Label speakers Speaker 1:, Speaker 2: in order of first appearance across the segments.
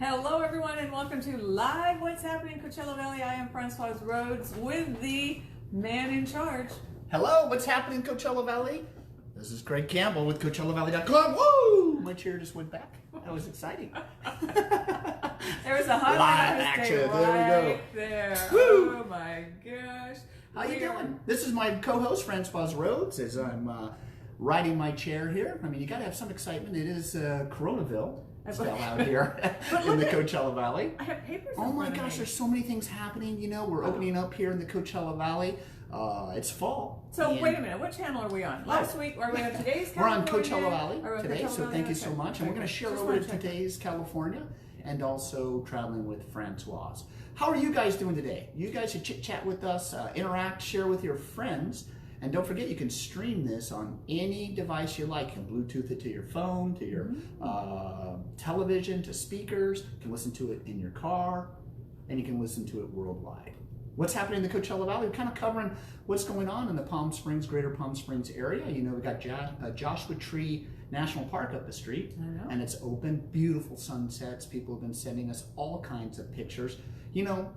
Speaker 1: Hello everyone and welcome to Live What's Happening in Coachella Valley. I am Francoise Rhodes with the man in charge.
Speaker 2: Hello, what's happening in Coachella Valley? This is Craige Campbell with CoachellaValley.com. Woo! My chair just went back. That was exciting.
Speaker 1: There was a hot
Speaker 2: live action.
Speaker 1: Right
Speaker 2: there we go.
Speaker 1: There.
Speaker 2: Woo!
Speaker 1: Oh my gosh.
Speaker 2: How you doing? This is my co-host Francoise Rhodes as I'm riding my chair here. I mean, you got to have some excitement. It is Coronaville still out here in the Coachella Valley.
Speaker 1: I have papers.
Speaker 2: Oh my gosh, there's so many things happening. You know, we're opening up here in the Coachella Valley. It's fall.
Speaker 1: So wait a minute, what channel are we on? Last week, are we on today's California?
Speaker 2: We're on Coachella Valley today, so thank you so much. And we're going to share over to today's California and also traveling with Francoise. How are you guys doing today? You guys should chit chat with us, interact, share with your friends. And don't forget, you can stream this on any device you like. You can Bluetooth it to your phone, to your television, to speakers. You can listen to it in your car, and you can listen to it worldwide. What's happening in the Coachella Valley? We're kind of covering what's going on in the Palm Springs, greater Palm Springs area. You know, we got Joshua Tree National Park up the street, and it's open, beautiful sunsets. People have been sending us all kinds of pictures. You know,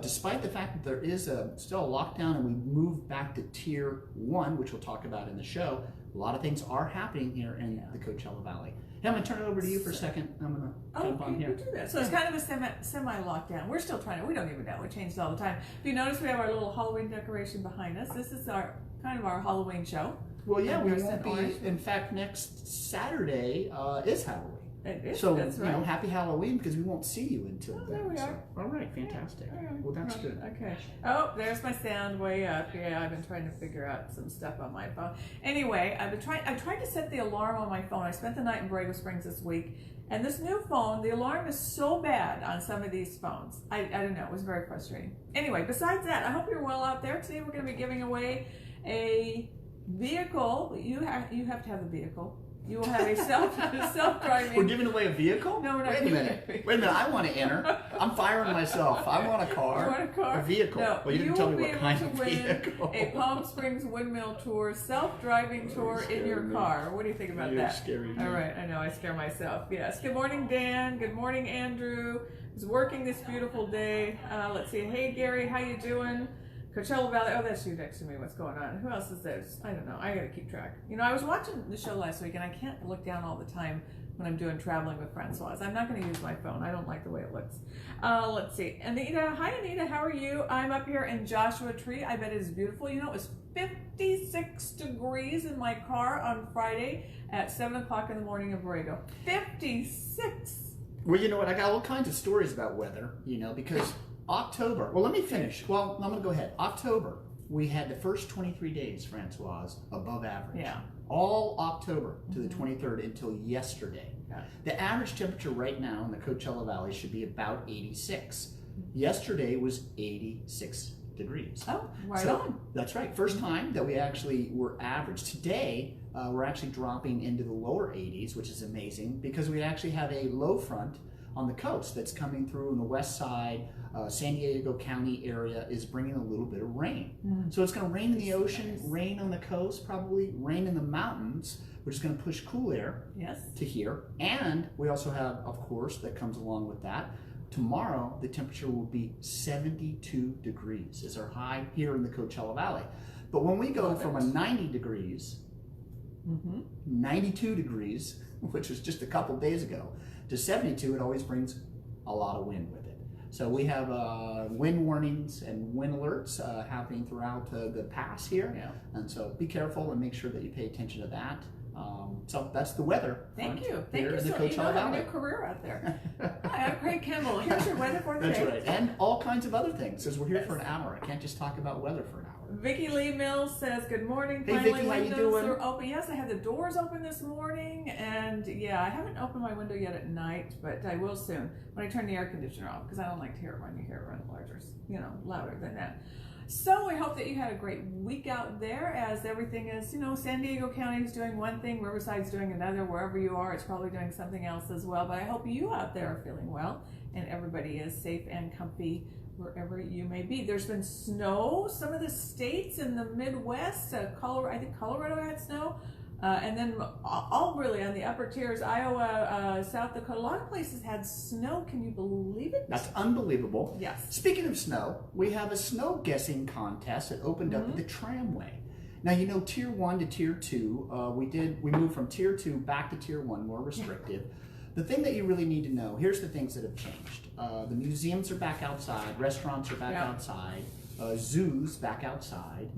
Speaker 2: despite the fact that there is still a lockdown and we moved back to Tier 1, which we'll talk about in the show, a lot of things are happening here in the Coachella Valley. Hey, I'm going to turn it over to you for a second. I'm going to jump on here.
Speaker 1: Do that. So it's kind of a semi-lockdown. We're still trying to, we don't even know. It changes all the time. If you notice, we have our little Halloween decoration behind us. This is our kind of our Halloween show.
Speaker 2: Well, yeah, we won't be. In fact, next Saturday is Halloween.
Speaker 1: It is,
Speaker 2: so,
Speaker 1: that's right.
Speaker 2: You know, happy Halloween, because we won't see you until then.
Speaker 1: There we are.
Speaker 2: So, all right, fantastic. Yeah. Well, that's good.
Speaker 1: Okay. Oh, there's my sound way up. Yeah, I've been trying to figure out some stuff on my phone. Anyway, I tried to set the alarm on my phone. I spent the night in Borrego Springs this week, and this new phone, the alarm is so bad on some of these phones. I don't know. It was very frustrating. Anyway, besides that, I hope you're well out there. Today we're going to be giving away a vehicle. You have to have a vehicle. You will have a self-driving.
Speaker 2: We're giving away a vehicle?
Speaker 1: No, we're not.
Speaker 2: Wait a minute. I want to enter. I'm firing myself. I want a car.
Speaker 1: You want a car?
Speaker 2: A vehicle.
Speaker 1: No,
Speaker 2: well, you didn't tell me what kind of vehicle.
Speaker 1: A Palm Springs Windmill Tour self-driving tour in your car. What do you think about that?
Speaker 2: You're scary.
Speaker 1: All right, I know. I scare myself. Yes. Good morning, Dan. Good morning, Andrew. Who's working this beautiful day. Let's see. Hey, Gary. How you doing? Coachella Valley. Oh, that's you next to me. What's going on? Who else is there? I don't know. I got to keep track. You know, I was watching the show last week, and I can't look down all the time when I'm doing traveling with Francoise. I'm not going to use my phone. I don't like the way it looks. Let's see. Anita. Hi, Anita. How are you? I'm up here in Joshua Tree. I bet it is beautiful. You know, it was 56 degrees in my car on Friday at 7 o'clock in the morning in Borrego. 56.
Speaker 2: Well, you know what? I got all kinds of stories about weather, you know, because October, well, let me finish. Well, I'm going to go ahead. October, we had the first 23 days, Francoise, above average.
Speaker 1: Yeah.
Speaker 2: All October to the 23rd until yesterday.
Speaker 1: Yeah.
Speaker 2: The average temperature right now in the Coachella Valley should be about 86. Yesterday was 86 degrees.
Speaker 1: Oh, right on.
Speaker 2: That's right. First time that we actually were average. Today, we're actually dropping into the lower 80s, which is amazing because we actually have a low front on the coast that's coming through on the west side. San Diego County area is bringing a little bit of rain. So it's going to rain in the ocean, rain on the coast, probably rain in the mountains, which is going to push cool air to here. And we also have, of course, that comes along with that. Tomorrow, the temperature will be 72 degrees is our high here in the Coachella Valley. But when we go from a 90 degrees, 92 degrees, which was just a couple days ago, to 72, it always brings a lot of wind with it. So we have wind warnings and wind alerts happening throughout the pass here. Yeah. And so be careful and make sure that you pay attention to that. So that's the weather.
Speaker 1: Thank you. Thank
Speaker 2: you.
Speaker 1: So you know, have a new career out there. Hi, I'm Craige Campbell. Here's your weather for today.
Speaker 2: That's right. And all kinds of other things, because we're here for an hour. I can't just talk about weather for an hour.
Speaker 1: Vicki Lee Mills says, good morning.
Speaker 2: Hey,
Speaker 1: finally,
Speaker 2: Vicki, how you
Speaker 1: windows
Speaker 2: doing?
Speaker 1: are open. Yes, I had the doors open this morning, and yeah, I haven't opened my window yet at night, but I will soon when I turn the air conditioner off, because I don't like to hear it when you hear it run larger, you know, louder than that. So we hope that you had a great week out there, as everything is, you know, San Diego County is doing one thing, Riverside's doing another. Wherever you are, it's probably doing something else as well. But I hope you out there are feeling well, and everybody is safe and comfy wherever you may be. There's been snow. Some of the states in the Midwest, Colorado, I think Colorado had snow. And then all really on the upper tiers, Iowa, South Dakota, a lot of places had snow. Can you believe it?
Speaker 2: That's unbelievable.
Speaker 1: Yes.
Speaker 2: Speaking of snow, we have a snow guessing contest that opened up at the tramway. Now, you know, tier 1 to tier 2, we moved from tier 2 back to tier 1, more restrictive. The thing that you really need to know, here's the things that have changed. The museums are back outside, restaurants are back outside, zoos back outside,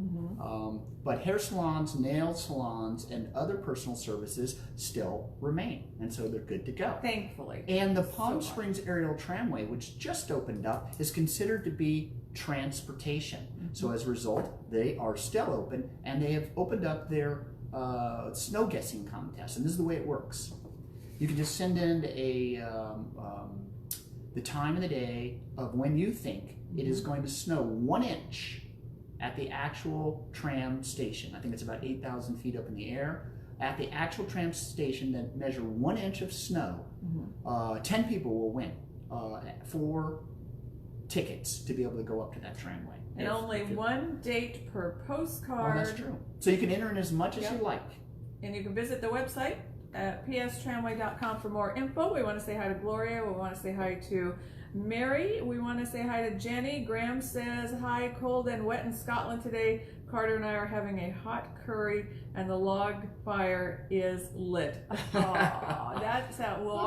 Speaker 2: but hair salons, nail salons, and other personal services still remain, and so they're good to go.
Speaker 1: Thankfully.
Speaker 2: And the Palm Springs Aerial Tramway, which just opened up, is considered to be transportation. So as a result, they are still open, and they have opened up their snow guessing contest, and this is the way it works. You can just send in the time of the day of when you think it is going to snow 1 inch at the actual tram station. I think it's about 8,000 feet up in the air. At the actual tram station that measure 1 inch of snow, 10 people will win 4 tickets to be able to go up to that tramway.
Speaker 1: And only one date per postcard.
Speaker 2: Well, that's true. So you can enter in as much as you like.
Speaker 1: And you can visit the website at pstramway.com for more info. We want to say hi to Gloria. We want to say hi to Mary. We want to say hi to Jenny. Graham says, hi, cold and wet in Scotland today. Carter and I are having a hot curry and the log fire is lit. Oh, that's how, well,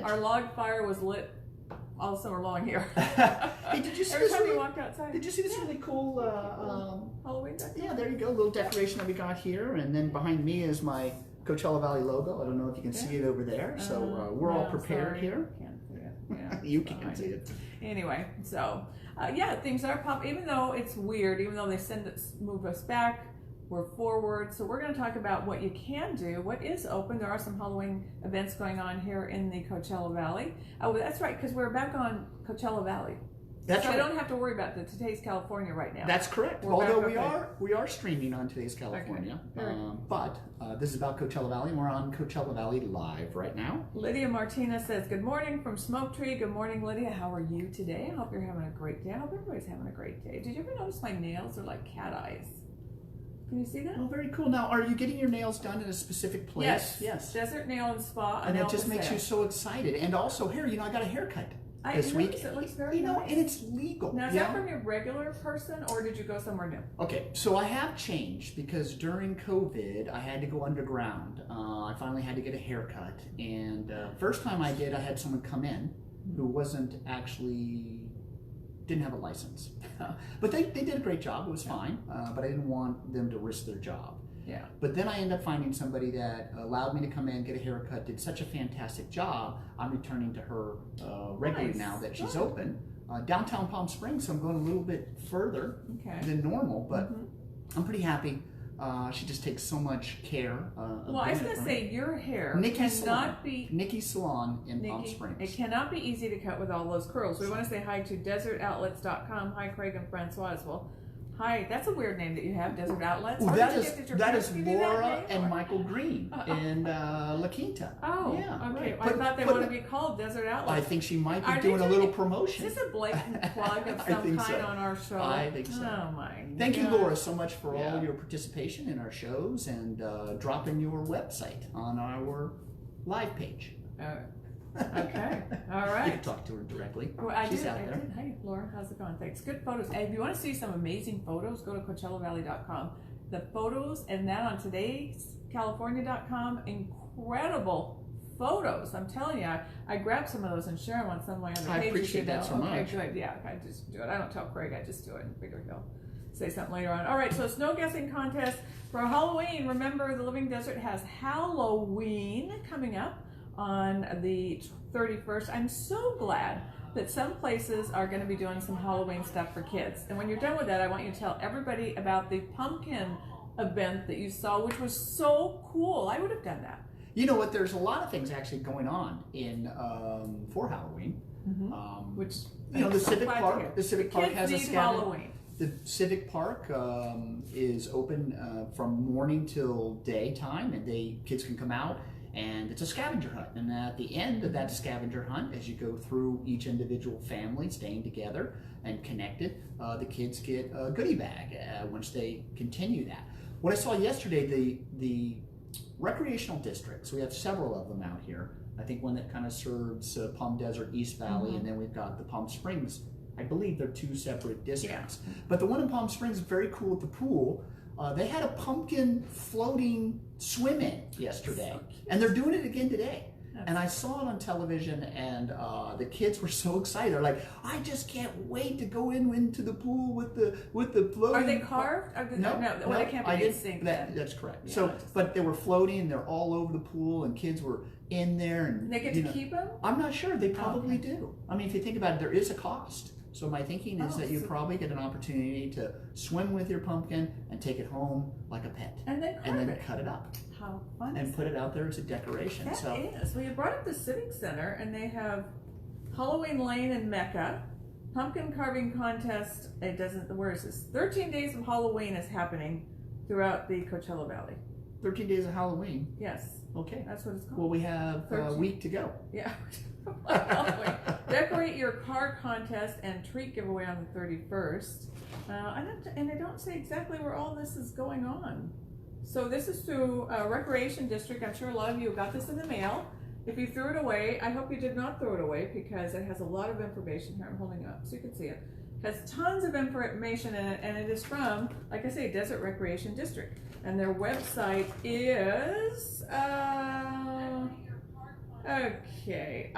Speaker 1: our log fire was lit all summer long here.
Speaker 2: Hey, did you see
Speaker 1: Every
Speaker 2: this?
Speaker 1: time you walked outside.
Speaker 2: Did you see this really cool
Speaker 1: Halloween decoration?
Speaker 2: Yeah, there you go. A little decoration that we got here, and then behind me is my Coachella Valley logo. I don't know if you can see it over there. So we're all prepared here.
Speaker 1: Can't see it. Yeah,
Speaker 2: you can see it.
Speaker 1: Anyway, so yeah, things are popping. Even though it's weird, even though they move us back, we're forward. So we're going to talk about what you can do, what is open. There are some Halloween events going on here in the Coachella Valley. Oh, that's right, because we're back on Coachella Valley.
Speaker 2: That's
Speaker 1: so
Speaker 2: right.
Speaker 1: I don't have to worry about Today's California right now.
Speaker 2: That's correct. Although we are streaming on Today's California, but this is about Coachella Valley, and we're on Coachella Valley Live right now.
Speaker 1: Lydia Martinez says, good morning from Smoke Tree. Good morning, Lydia. How are you today? I hope you're having a great day. I hope everybody's having a great day. Did you ever notice my nails are like cat eyes? Can you see that?
Speaker 2: Oh, very cool. Now, are you getting your nails done in a specific place?
Speaker 1: Yes.
Speaker 2: Yes.
Speaker 1: Desert Nail and Spa.
Speaker 2: And it just makes you so excited. And also, here, I got a haircut this week.
Speaker 1: It looks very nice.
Speaker 2: And it's legal.
Speaker 1: Now, is that from your regular person, or did you go somewhere new?
Speaker 2: Okay, so I have changed because during COVID, I had to go underground. I finally had to get a haircut. And first time I did, I had someone come in who didn't have a license. But they did a great job. It was fine. But I didn't want them to risk their job.
Speaker 1: Yeah.
Speaker 2: But then I ended up finding somebody that allowed me to come in, get a haircut, did such a fantastic job. I'm returning to her regularly now that she's open. Downtown Palm Springs, so I'm going a little bit further than normal, but I'm pretty happy. She just takes so much care.
Speaker 1: Well, I was going to say, your hair
Speaker 2: Nikki's
Speaker 1: Salon
Speaker 2: in Palm Springs.
Speaker 1: It cannot be easy to cut with all those curls. We want to say hi to desertoutlets.com. Hi, Craige and Francoise. Well, hi, that's a weird name that you have, Desert Outlets.
Speaker 2: Well, that is Laura and Michael Green in La Quinta.
Speaker 1: Oh,
Speaker 2: yeah,
Speaker 1: okay.
Speaker 2: Right.
Speaker 1: I thought they wanted to be called Desert Outlets.
Speaker 2: I think she might be doing a little promotion.
Speaker 1: Is this a blatant plug of some kind on our show?
Speaker 2: I think so.
Speaker 1: Oh my God.
Speaker 2: Thank you, Laura, so much for all your participation in our shows and dropping your website on our live page.
Speaker 1: Okay. All right.
Speaker 2: You can talk to her directly.
Speaker 1: Well, She's out there. Hey, Laura, how's it going? Thanks. Good photos. Hey, if you want to see some amazing photos, go to CoachellaValley.com. The photos and that on todayscalifornia.com, incredible photos. I'm telling you, I grabbed some of those and share them on some of my other pages.
Speaker 2: I appreciate that so much.
Speaker 1: Okay, good. Yeah, I just do it. I don't tell Craige. I just do it and figure he'll say something later on. All right, so snow guessing contest for Halloween. Remember, the Living Desert has Halloween coming up on the 31st. I'm so glad that some places are going to be doing some Halloween stuff for kids. And when you're done with that, I want you to tell everybody about the pumpkin event that you saw, which was so cool. I would have done that.
Speaker 2: You know what? There's a lot of things actually going on in for Halloween.
Speaker 1: Which
Speaker 2: the Civic Park. The Civic Park has a
Speaker 1: Halloween.
Speaker 2: The Civic Park is open from morning till daytime, and kids can come out. And it's a scavenger hunt. And at the end of that scavenger hunt, as you go through each individual family, staying together and connected, the kids get a goodie bag once they continue that. What I saw yesterday, the recreational districts. We have several of them out here. I think one that kind of serves Palm Desert, East Valley, and then we've got the Palm Springs. I believe they're two separate districts. Yeah. But the one in Palm Springs is very cool at the pool. They had a pumpkin floating swim-in yesterday, and they're doing it again today. And I saw it on television, and the kids were so excited. They're like, "I just can't wait to go into the pool with the floating."
Speaker 1: Are they carved? No, well, they can't be in sync.
Speaker 2: That's correct. Yeah, so, but they were floating. And they're all over the pool, and kids were in there. And
Speaker 1: they get to keep them?
Speaker 2: I'm not sure. They probably do. I mean, if you think about it, there is a cost. So my thinking is that you probably get an opportunity to swim with your pumpkin and take it home like a pet,
Speaker 1: and then
Speaker 2: cut it up.
Speaker 1: How fun!
Speaker 2: And put it out there as a decoration.
Speaker 1: That is. Well, you brought up the Civic Center, and they have Halloween Lane in Mecca, pumpkin carving contest. It doesn't. Where is this? 13 days of Halloween is happening throughout the Coachella Valley.
Speaker 2: 13 days of Halloween.
Speaker 1: Yes.
Speaker 2: Okay.
Speaker 1: That's what it's called.
Speaker 2: Well, we have a week to go.
Speaker 1: Yeah. Decorate your car contest and treat giveaway on the 31st. And I don't say exactly where all this is going on. So this is through Recreation District. I'm sure a lot of you got this in the mail. If you threw it away, I hope you did not throw it away because it has a lot of information here. I'm holding it up so you can see it. It has tons of information in it, and it is from, like I say, Desert Recreation District. And their website is... Okay,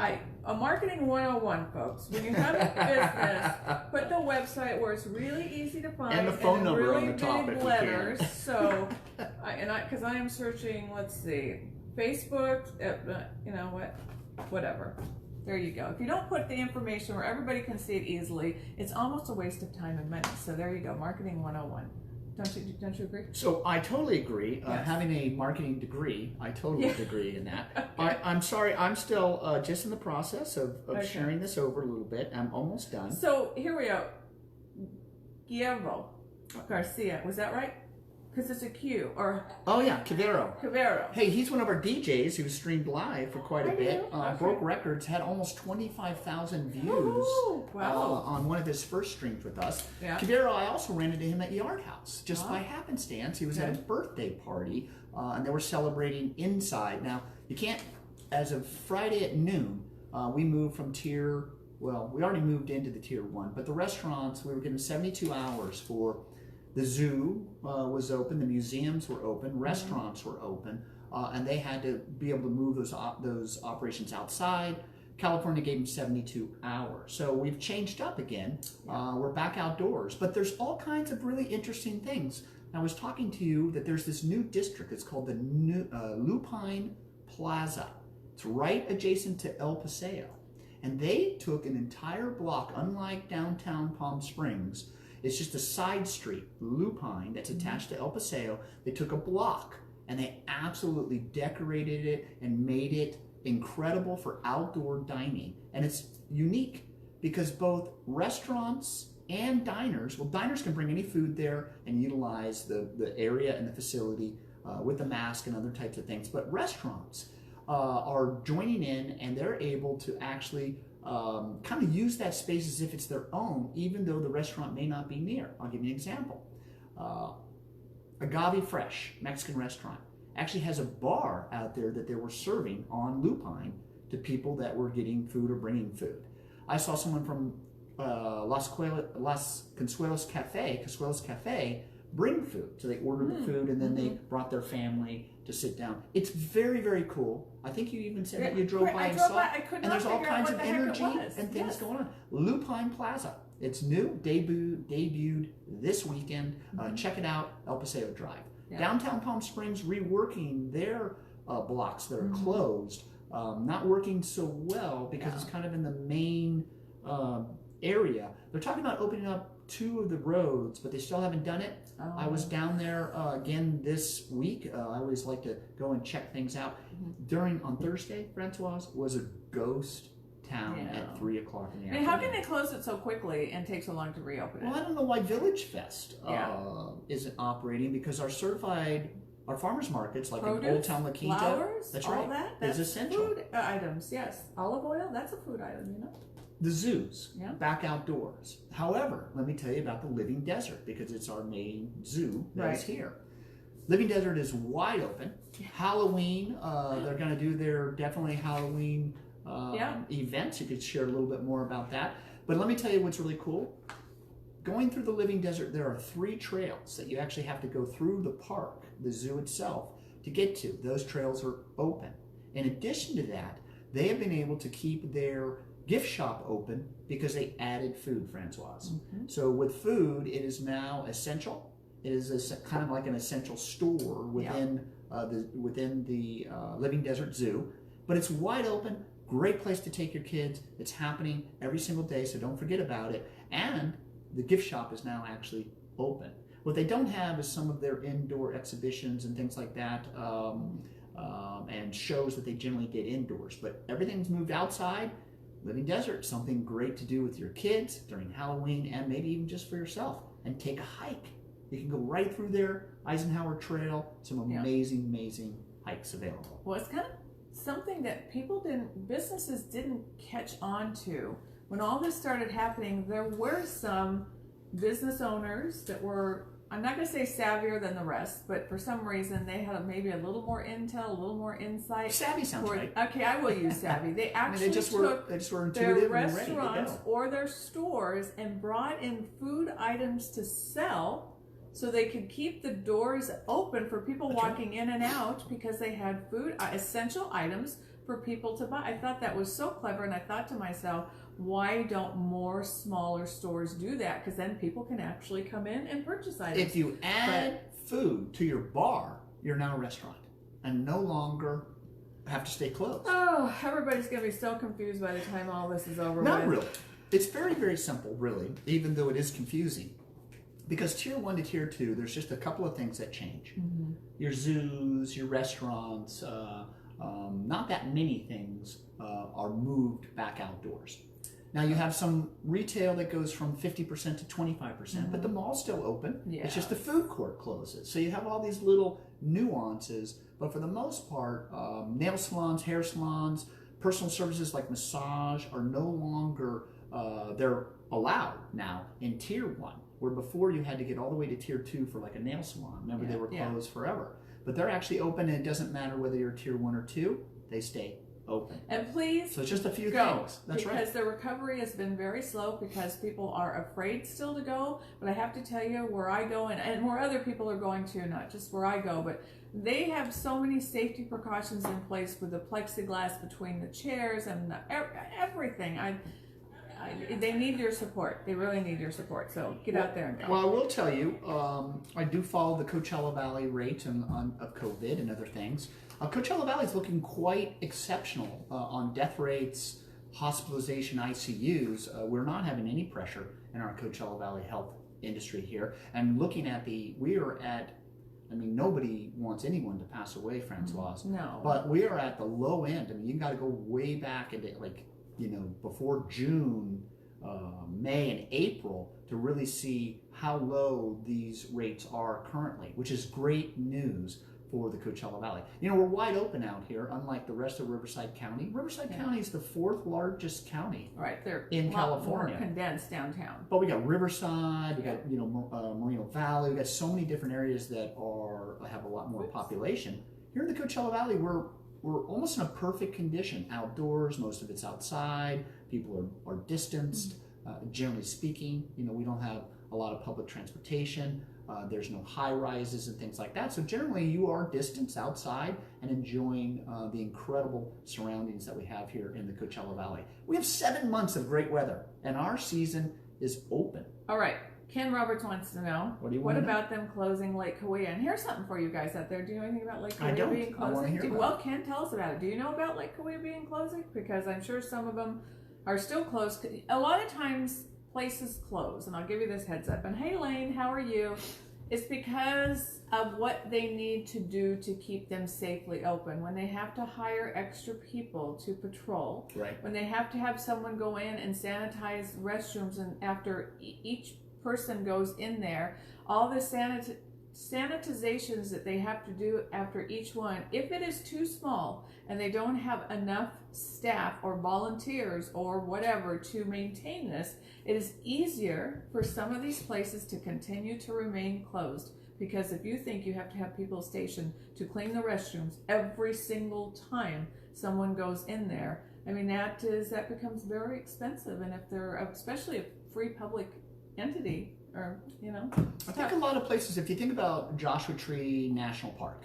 Speaker 1: a marketing 101, folks. When you have a business, put the website where it's really easy to find
Speaker 2: and the phone number
Speaker 1: really
Speaker 2: on the top
Speaker 1: big
Speaker 2: if
Speaker 1: letters.
Speaker 2: you can.
Speaker 1: So, because I am searching, let's see, Facebook. You know what? Whatever. There you go. If you don't put the information where everybody can see it easily, it's almost a waste of time and money. So there you go, marketing 101. Don't you agree?
Speaker 2: So I totally agree.
Speaker 1: Yes.
Speaker 2: Having a marketing degree, I totally agree in that.
Speaker 1: Okay.
Speaker 2: I'm sorry, I'm still just in the process of sharing this over a little bit. I'm almost done.
Speaker 1: So here we are. Guillermo Garcia, was that right? Because it's a Q, or...
Speaker 2: Oh yeah, Cavero.
Speaker 1: Hey,
Speaker 2: he's one of our DJs who streamed live for quite a bit.
Speaker 1: Okay.
Speaker 2: Broke records, had almost 25,000 views on one of his first streams with us.
Speaker 1: Yeah.
Speaker 2: Cavero, I also ran into him at Yard House, just by happenstance. He was at a birthday party, and they were celebrating inside. Now, you can't, as of Friday at noon, we moved from tier, well, we already moved into the tier 1, but the restaurants, we were given 72 hours for... The zoo was open, the museums were open, restaurants were open, and they had to be able to move those operations outside. California gave them 72 hours. So we've changed up again. We're back outdoors. But there's all kinds of really interesting things. I was talking to you that there's this new district. It's called the Lupine Plaza. It's right adjacent to El Paseo. And they took an entire block, unlike downtown Palm Springs. It's just a side street, Lupine, that's attached to El Paseo. They took a block and they absolutely decorated it and made it incredible for outdoor dining. And it's unique because both restaurants and diners, well, diners can bring any food there and utilize the area and the facility with the mask and other types of things. But restaurants are joining in, and they're able to actually kind of use that space as if it's their own, even though the restaurant may not be near. I'll give you an example. Agave Fresh, Mexican restaurant, actually has a bar out there that they were serving on Lupine to people that were getting food or bringing food. I saw someone from Las Consuelos Cafe bring food. So they ordered the food and then they brought their family to sit down. It's very, very cool. I think you even said that you drove by and saw it. And there's all kinds of energy and things going on. Lupine Plaza. It's new, debuted this weekend. Check it out, El Paseo Drive. Downtown Palm Springs reworking their blocks that are closed. Not working so well because it's kind of in the main area. They're talking about opening up 2 of the roads, but they still haven't done it. I was down there again this week. I always like to go and check things out. On Thursday, Francoise, was a ghost town at 3 o'clock in the afternoon.
Speaker 1: How can they close it so quickly and take so long to reopen it?
Speaker 2: Well, I don't know why Village Fest isn't operating, because our farmers markets, like
Speaker 1: produce,
Speaker 2: in Old Town La Quinta,
Speaker 1: flowers,
Speaker 2: that's
Speaker 1: all
Speaker 2: right,
Speaker 1: that's
Speaker 2: essential.
Speaker 1: Food items, yes. Olive oil, that's a food item, you know.
Speaker 2: The zoos, back outdoors. However, let me tell you about the Living Desert, because it's our main zoo that is here. Living Desert is wide open. Halloween, they're going to do their definitely Halloween events. You could share a little bit more about that. But let me tell you what's really cool. Going through the Living Desert, there are 3 trails that you actually have to go through the park, the zoo itself, to get to. Those trails are open. In addition to that, they have been able to keep their gift shop open because they added food, Francoise. So with food, it is now essential. It is kind of like an essential store within the Living Desert Zoo, but it's wide open. Great place to take your kids. It's happening every single day, so don't forget about it. And the gift shop is now actually open. What they don't have is some of their indoor exhibitions and things like that, and shows that they generally did indoors. But everything's moved outside. Living Desert, something great to do with your kids during Halloween and maybe even just for yourself. And take a hike. You can go right through there, Eisenhower Trail, some amazing, amazing hikes available.
Speaker 1: Well, it's kind of something that businesses didn't catch on to. When all this started happening, there were some business owners that were, I'm not going to say savvier than the rest, but for some reason they had maybe a little more intel, a little more insight.
Speaker 2: Savvy sounds right.
Speaker 1: Okay, I will use savvy. They actually
Speaker 2: they just were intuitive
Speaker 1: their restaurants or their stores and brought in food items to sell so they could keep the doors open for people walking in and out because they had food, essential items for people to buy. I thought that was so clever, and I thought to myself, why don't more smaller stores do that? Because then people can actually come in and purchase items.
Speaker 2: If you add food to your bar, you're now a restaurant and no longer have to stay closed.
Speaker 1: Oh, everybody's going to be so confused by the time all this is over.
Speaker 2: Not really. It's very, very simple, really, even though it is confusing. Because tier 1 to tier 2, there's just a couple of things that change. Your zoos, your restaurants, not that many things are moved back outdoors. Now you have some retail that goes from 50% to 25%, but the mall's still open. It's just the food court closes. So you have all these little nuances, but for the most part, nail salons, hair salons, personal services like massage are no longer, they're allowed now in tier 1, where before you had to get all the way to tier 2 for like a nail salon. Remember, they were closed forever. But they're actually open, and it doesn't matter whether you're tier 1 or 2, they stay open.
Speaker 1: And please,
Speaker 2: so it's just a few things. That's right.
Speaker 1: Because the recovery has been very slow because people are afraid still to go. But I have to tell you, where I go, and where other people are going to, not just where I go, but they have so many safety precautions in place with the plexiglass between the chairs and everything. They need your support. They really need your support. So get out there and go.
Speaker 2: Well, I will tell you, I do follow the Coachella Valley rate of COVID and other things. Coachella Valley is looking quite exceptional on death rates, hospitalization, ICUs. We're not having any pressure in our Coachella Valley health industry here. And looking at nobody wants anyone to pass away, Francoise.
Speaker 1: No.
Speaker 2: But we are at the low end. I mean, you got to go way back into before June, May, and April to really see how low these rates are currently, which is great news for the Coachella Valley. We're wide open out here, unlike the rest of Riverside County. Riverside County is the 4th largest county in California.
Speaker 1: More condensed downtown.
Speaker 2: But we got Riverside, we got Moreno Valley, we got so many different areas that have a lot more population. Here in the Coachella Valley, we're almost in a perfect condition. Outdoors, most of it's outside. People are distanced. Generally speaking, we don't have a lot of public transportation. There's no high rises and things like that. So generally, you are distanced outside and enjoying the incredible surroundings that we have here in the Coachella Valley. We have 7 months of great weather, and our season is open.
Speaker 1: All right. Ken Roberts wants to know, what about them closing Lake Cahuilla? And here's something for you guys out there. Do you know anything about Lake Cahuilla being closing?
Speaker 2: I want to hear about it.
Speaker 1: Ken, tell us about it. Do you know about Lake Cahuilla being closing? Because I'm sure some of them are still closed. A lot of times places close, and I'll give you this heads up. And hey, Lane, how are you? It's because of what they need to do to keep them safely open. When they have to hire extra people to patrol, when they have to have someone go in and sanitize restrooms, and after each person goes in there, all the sanitizations that they have to do after each one, if it is too small and they don't have enough staff or volunteers or whatever to maintain this, it is easier for some of these places to continue to remain closed because if you think you have to have people stationed to clean the restrooms every single time someone goes in there, I mean, that becomes very expensive. And if they're, especially a free public entity, or, you know.
Speaker 2: I think a lot of places, if you think about Joshua Tree National Park,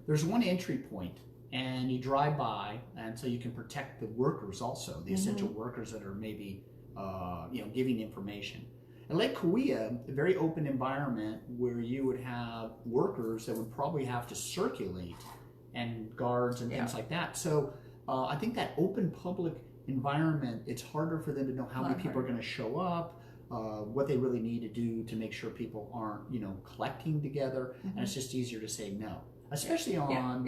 Speaker 2: there's one entry point, and you drive by, and so you can protect the workers also, the essential workers that are maybe, giving information. At Lake Cahuilla, a very open environment where you would have workers that would probably have to circulate, and guards and things like that. So I think that open public environment, it's harder for them to know how many people are going to show up, what they really need to do to make sure people aren't, collecting together, and it's just easier to say no. Especially on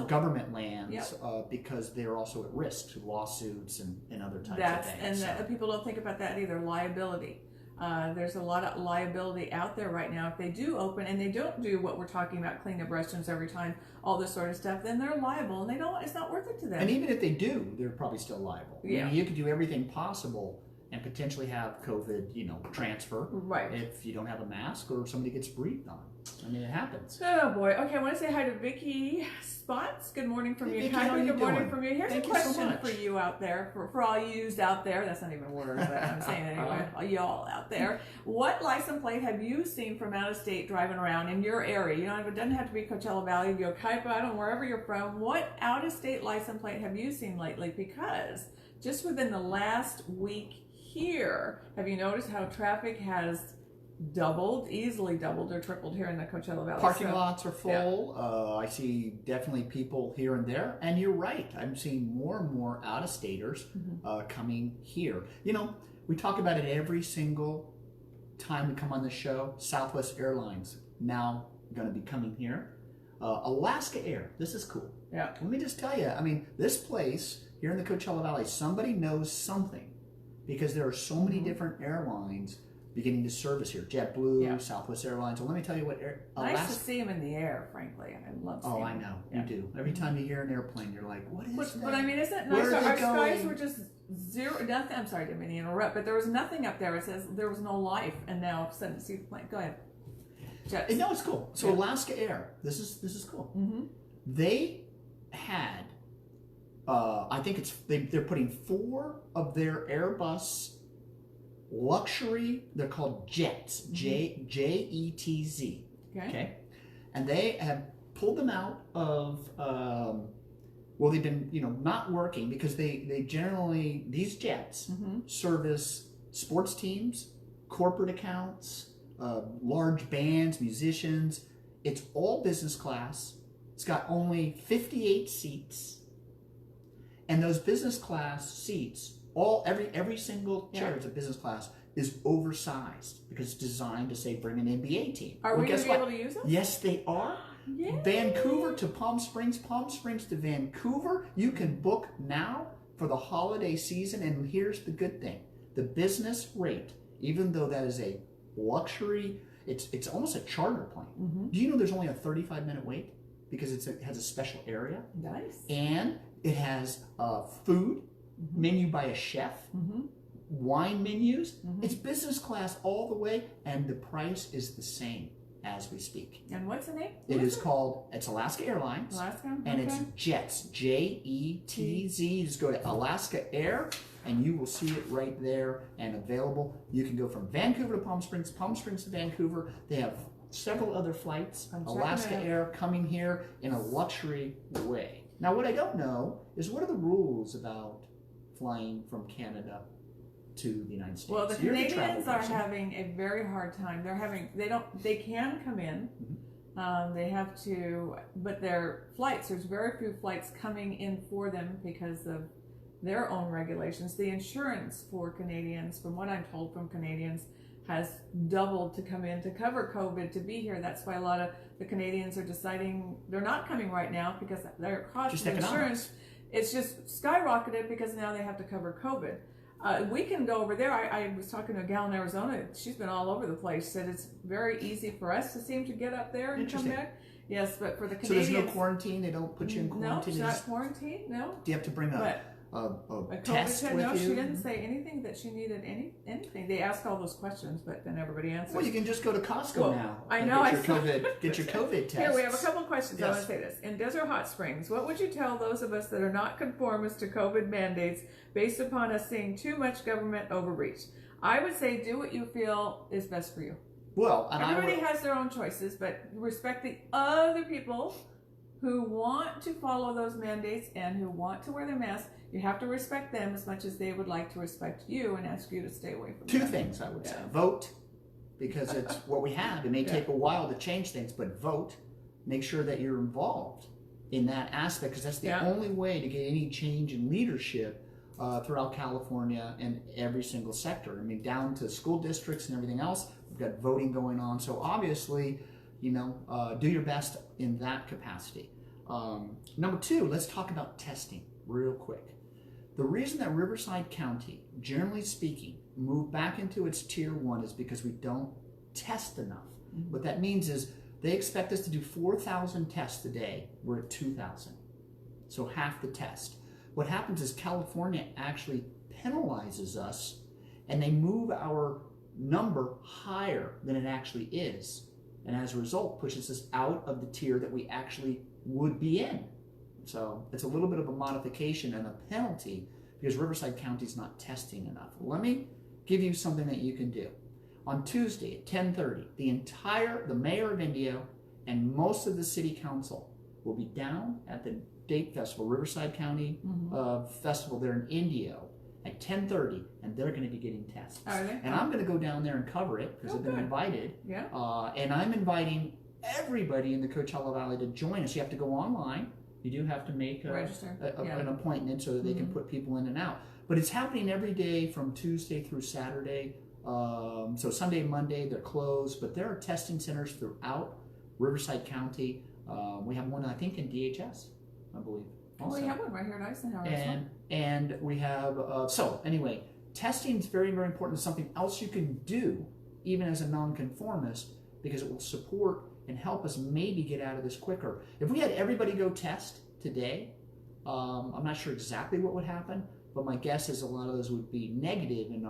Speaker 2: government lands, because they're also at risk to lawsuits and other types of things.
Speaker 1: And people don't think about that either, liability. There's a lot of liability out there right now. If they do open and they don't do what we're talking about, clean up restrooms every time, all this sort of stuff, then they're liable, and it's not worth it to them.
Speaker 2: And even if they do, they're probably still liable. I mean, you could do everything possible and potentially have COVID, transfer.
Speaker 1: Right.
Speaker 2: If you don't have a mask or somebody gets breathed on. I mean, it happens.
Speaker 1: Oh boy. Okay, I want to say hi to Vicky Spots. Good morning from you.
Speaker 2: Vicky,
Speaker 1: Hi, good morning from you. Here's
Speaker 2: Thank
Speaker 1: a
Speaker 2: you
Speaker 1: question
Speaker 2: so much.
Speaker 1: for you out there, for all yous out there. That's not even a word, but I'm saying it anyway. All y'all out there. What license plate have you seen from out of state driving around in your area? It doesn't have to be Coachella Valley, Yucaipa, I don't know, wherever you're from. What out of state license plate have you seen lately? Because just within the last week here, have you noticed how traffic has easily doubled or tripled here in the Coachella Valley?
Speaker 2: Parking lots are full. I see definitely people here and there. And you're right. I'm seeing more and more out-of-staters coming here. We talk about it every single time we come on the show. Southwest Airlines now going to be coming here. Alaska Air. This is cool.
Speaker 1: Yeah.
Speaker 2: Let me just tell you. I mean, this place here in the Coachella Valley, somebody knows something, because there are so many different airlines beginning to service here. JetBlue, Southwest Airlines. Well, let me tell you what.
Speaker 1: Nice to see them in the air, frankly. I love seeing them.
Speaker 2: I know. You do. Every time you hear an airplane, you're like, what is that?
Speaker 1: But I mean, isn't it nice? Our skies were just zero, nothing. I'm sorry, I didn't mean to interrupt, but there was nothing up there. It says there was no life, and now all of a sudden, see the plane. Go ahead. Jets.
Speaker 2: No, it's cool. So Alaska Air, this is cool. They had, I think they're putting 4 of their Airbus luxury, they're called jets, Jetz. Okay. And they have pulled them out of, they've been, not working, because they generally, these jets service sports teams, corporate accounts, large bands, musicians. It's all business class. It's got only 58 seats. And those business class seats, every single chair is a business class, is oversized, because it's designed to say bring an NBA team.
Speaker 1: Are we going to be able to use them?
Speaker 2: Yes, they are. Yay. Vancouver to Palm Springs to Vancouver. You can book now for the holiday season, and here's the good thing. The business rate, even though that is a luxury, it's almost a charter plane. Do you know there's only a 35-minute wait, because it has a special area?
Speaker 1: Nice.
Speaker 2: And it has food, menu by a chef, wine menus. It's business class all the way, and the price is the same as we speak.
Speaker 1: And what's the name?
Speaker 2: It's Alaska Airlines. And it's Jetz, Jetz. Just go to Alaska Air, and you will see it right there and available. You can go from Vancouver to Palm Springs to Vancouver. They have several other flights. Alaska Air coming here in a luxury way. Now, what I don't know is, what are the rules about flying from Canada to the United States?
Speaker 1: Well, the Canadians are having a very hard time. They can come in. They have to, but their flights, there's very few flights coming in for them because of their own regulations. The insurance for Canadians, from what I'm told from Canadians, has doubled to come in to cover COVID, to be here. That's why a lot of the Canadians are deciding they're not coming right now, because their cost of insurance, it's just skyrocketed, because now they have to cover COVID. We can go over there. I was talking to a gal in Arizona. She's been all over the place. Said it's very easy for us to seem to get up there and come back. Yes, but for the Canadians,
Speaker 2: so there's no quarantine. They don't put you in quarantine.
Speaker 1: No, it's not quarantine. No.
Speaker 2: Do you have to bring a
Speaker 1: a
Speaker 2: test
Speaker 1: COVID
Speaker 2: with
Speaker 1: no,
Speaker 2: you?
Speaker 1: She didn't say anything that she needed anything. They asked all those questions, but then everybody answered.
Speaker 2: Well, you can just go to Costco now.
Speaker 1: I know.
Speaker 2: Get your COVID test.
Speaker 1: Here, we have a couple of questions.
Speaker 2: Yes.
Speaker 1: I want to say this. In Desert Hot Springs, what would you tell those of us that are not conformists to COVID mandates based upon us seeing too much government overreach? I would say do what you feel is best for you.
Speaker 2: Well, and
Speaker 1: everybody has their own choices, but respect the other people who want to follow those mandates and who want to wear their mask. You have to respect them as much as they would like to respect you and ask you to stay away from
Speaker 2: Two
Speaker 1: them.
Speaker 2: things I would say. Vote, because it's what we have. It may take a while to change things, but vote. Make sure that you're involved in that aspect, because that's the only way to get any change in leadership throughout California and every single sector. I mean, down to school districts and everything else. We've got voting going on. So obviously, do your best in that capacity. Number two, let's talk about testing real quick. The reason that Riverside County, generally speaking, moved back into its tier 1 is because we don't test enough. Mm-hmm. What that means is they expect us to do 4,000 tests a day. We're at 2,000. So half the test. What happens is California actually penalizes us, and they move our number higher than it actually is. And as a result, pushes us out of the tier that we actually would be in. So it's a little bit of a modification and a penalty because Riverside County is not testing enough. Let me give you something that you can do. On Tuesday at 10:30, the mayor of Indio and most of the city council will be down at the Date Festival, Riverside County Festival there in Indio at 10:30, and they're going to be getting tests.
Speaker 1: Are they?
Speaker 2: And I'm going to go down there and cover it because I've been invited.
Speaker 1: Yeah.
Speaker 2: And I'm inviting everybody in the Coachella Valley to join us. You have to go online. You do have to make an appointment so that they can put people in and out. But it's happening every day from Tuesday through Saturday. So Sunday and Monday, they're closed. But there are testing centers throughout Riverside County. We have one, I think, in DHS, I believe.
Speaker 1: Also. We have one right here at Eisenhower.
Speaker 2: And we have, so anyway, testing is very, very important. It's something else you can do, even as a nonconformist, because it will support and help us maybe get out of this quicker. If we had everybody go test today, I'm not sure exactly what would happen, but my guess is a lot of those would be negative, and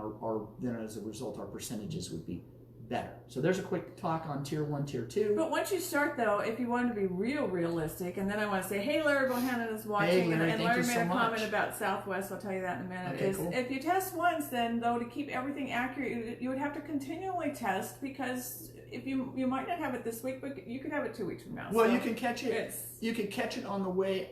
Speaker 2: then as a result, our percentages would be better. So there's a quick talk on tier 1, tier 2.
Speaker 1: But once you start, though, if you want to be realistic, and then I want to say, hey, Larry Bohannon is watching, and Larry made a comment about Southwest. I'll tell you that in a minute.
Speaker 2: Okay, cool.
Speaker 1: If you test once, then though, to keep everything accurate, you would have to continually test, because if you might not have it this week, but you could have it 2 weeks from now.
Speaker 2: Well,
Speaker 1: so
Speaker 2: you can catch it. You can catch it on the way.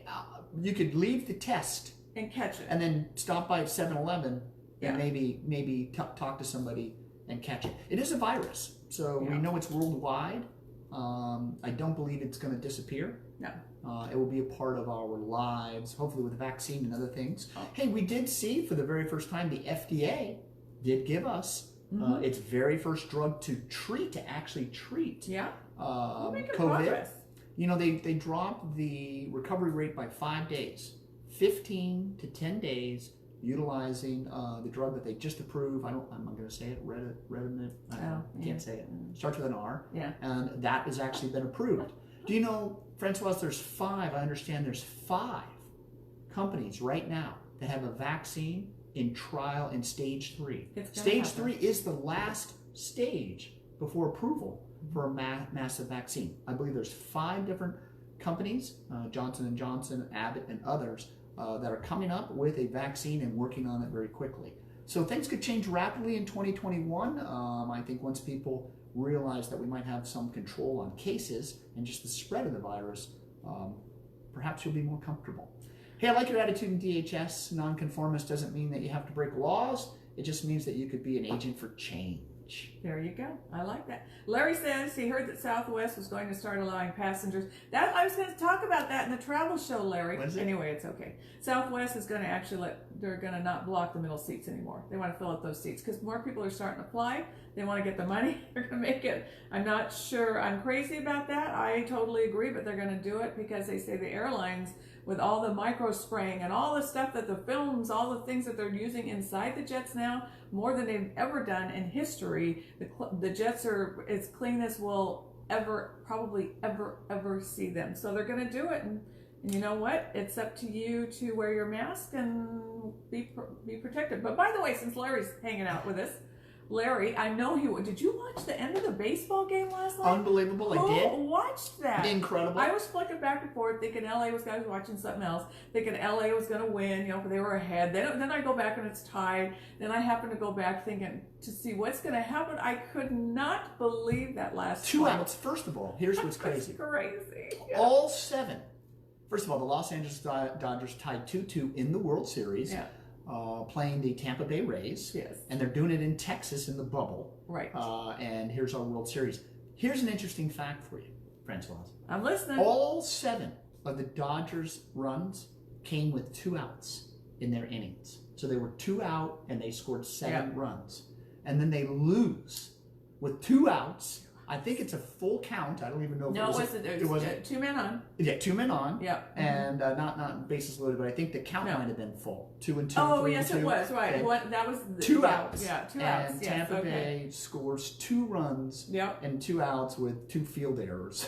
Speaker 2: You could leave the test
Speaker 1: and catch it,
Speaker 2: and then stop by 7-Eleven and maybe talk to somebody and catch it. It is a virus, so we know it's worldwide. I don't believe it's going to disappear.
Speaker 1: No.
Speaker 2: It will be a part of our lives, hopefully with a vaccine and other things. Hey, we did see for the very first time the FDA did give us its very first drug to actually treat COVID.
Speaker 1: Progress.
Speaker 2: They dropped the recovery rate by 5 days, 15 to 10 days, utilizing the drug that they just approved. I'm not going to say it. I can't say it. Starts with an R. Yeah. And that has actually been approved. Do you know, Francoise, I understand there's 5 companies right now that have a vaccine in trial in stage 3. Stage 3 is the last stage before approval for a massive vaccine. I believe there's 5 different companies, Johnson & Johnson, Abbott, and others, that are coming up with a vaccine and working on it very quickly. So things could change rapidly in 2021. I think once people realize that we might have some control on cases and just the spread of the virus, perhaps you'll be more comfortable. Hey, I like your attitude in DHS. Nonconformist doesn't mean that you have to break laws. It just means that you could be an agent for change.
Speaker 1: There you go. I like that. Larry says he heard that Southwest was going to start allowing passengers. I was going to talk about that in the travel show, Larry.
Speaker 2: What is it?
Speaker 1: Anyway, it's okay. Southwest is going to actually they're going to not block the middle seats anymore. They want to fill up those seats because more people are starting to fly. They want to get the money. They're going to make it. I'm not sure I'm crazy about that. I totally agree, but they're going to do it because they say the airlines, with all the micro spraying and all the stuff that the films, all the things that they're using inside the jets now, more than they've ever done in history. The jets are as clean as we'll ever see them. So they're going to do it, and And you know what? It's up to you to wear your mask and be protected. But by the way, since Larry's hanging out with us, Larry, I know he would. Did you watch the end of the baseball game last night?
Speaker 2: Unbelievable, I did.
Speaker 1: Who watched that?
Speaker 2: Incredible.
Speaker 1: I was flicking back and forth, thinking LA was going to watching something else, thinking LA was going to win, you know, because they were ahead. Then I go back and it's tied. Then I happen to go back thinking to see what's going to happen. I could not believe that last
Speaker 2: 2
Speaker 1: play.
Speaker 2: outs. First of all, here's what's crazy.
Speaker 1: Crazy. Yeah.
Speaker 2: All 7. First of all, the Los Angeles Dodgers tied 2-2 in the World Series.
Speaker 1: Yeah.
Speaker 2: Playing the Tampa Bay Rays.
Speaker 1: Yes.
Speaker 2: And they're doing it in Texas in the bubble.
Speaker 1: Right.
Speaker 2: And here's our World Series. Here's an interesting fact for you, Francoise.
Speaker 1: I'm listening.
Speaker 2: All 7 of the Dodgers' runs came with 2 outs in their innings. So they were 2 out and they scored 7 runs. And then they lose with 2 outs. I think it's a full count. I don't even know if
Speaker 1: it was 2 men on.
Speaker 2: Yeah, 2 men on.
Speaker 1: Yeah.
Speaker 2: And not bases loaded, but I think the count might have been full. 2 and 2.
Speaker 1: Oh,
Speaker 2: 3
Speaker 1: yes,
Speaker 2: and 2.
Speaker 1: it was. Right.
Speaker 2: Okay.
Speaker 1: That was
Speaker 2: 2 outs.
Speaker 1: Yeah, 2 outs.
Speaker 2: And
Speaker 1: yes,
Speaker 2: Tampa Bay scores 2 runs and 2 outs with 2 field errors.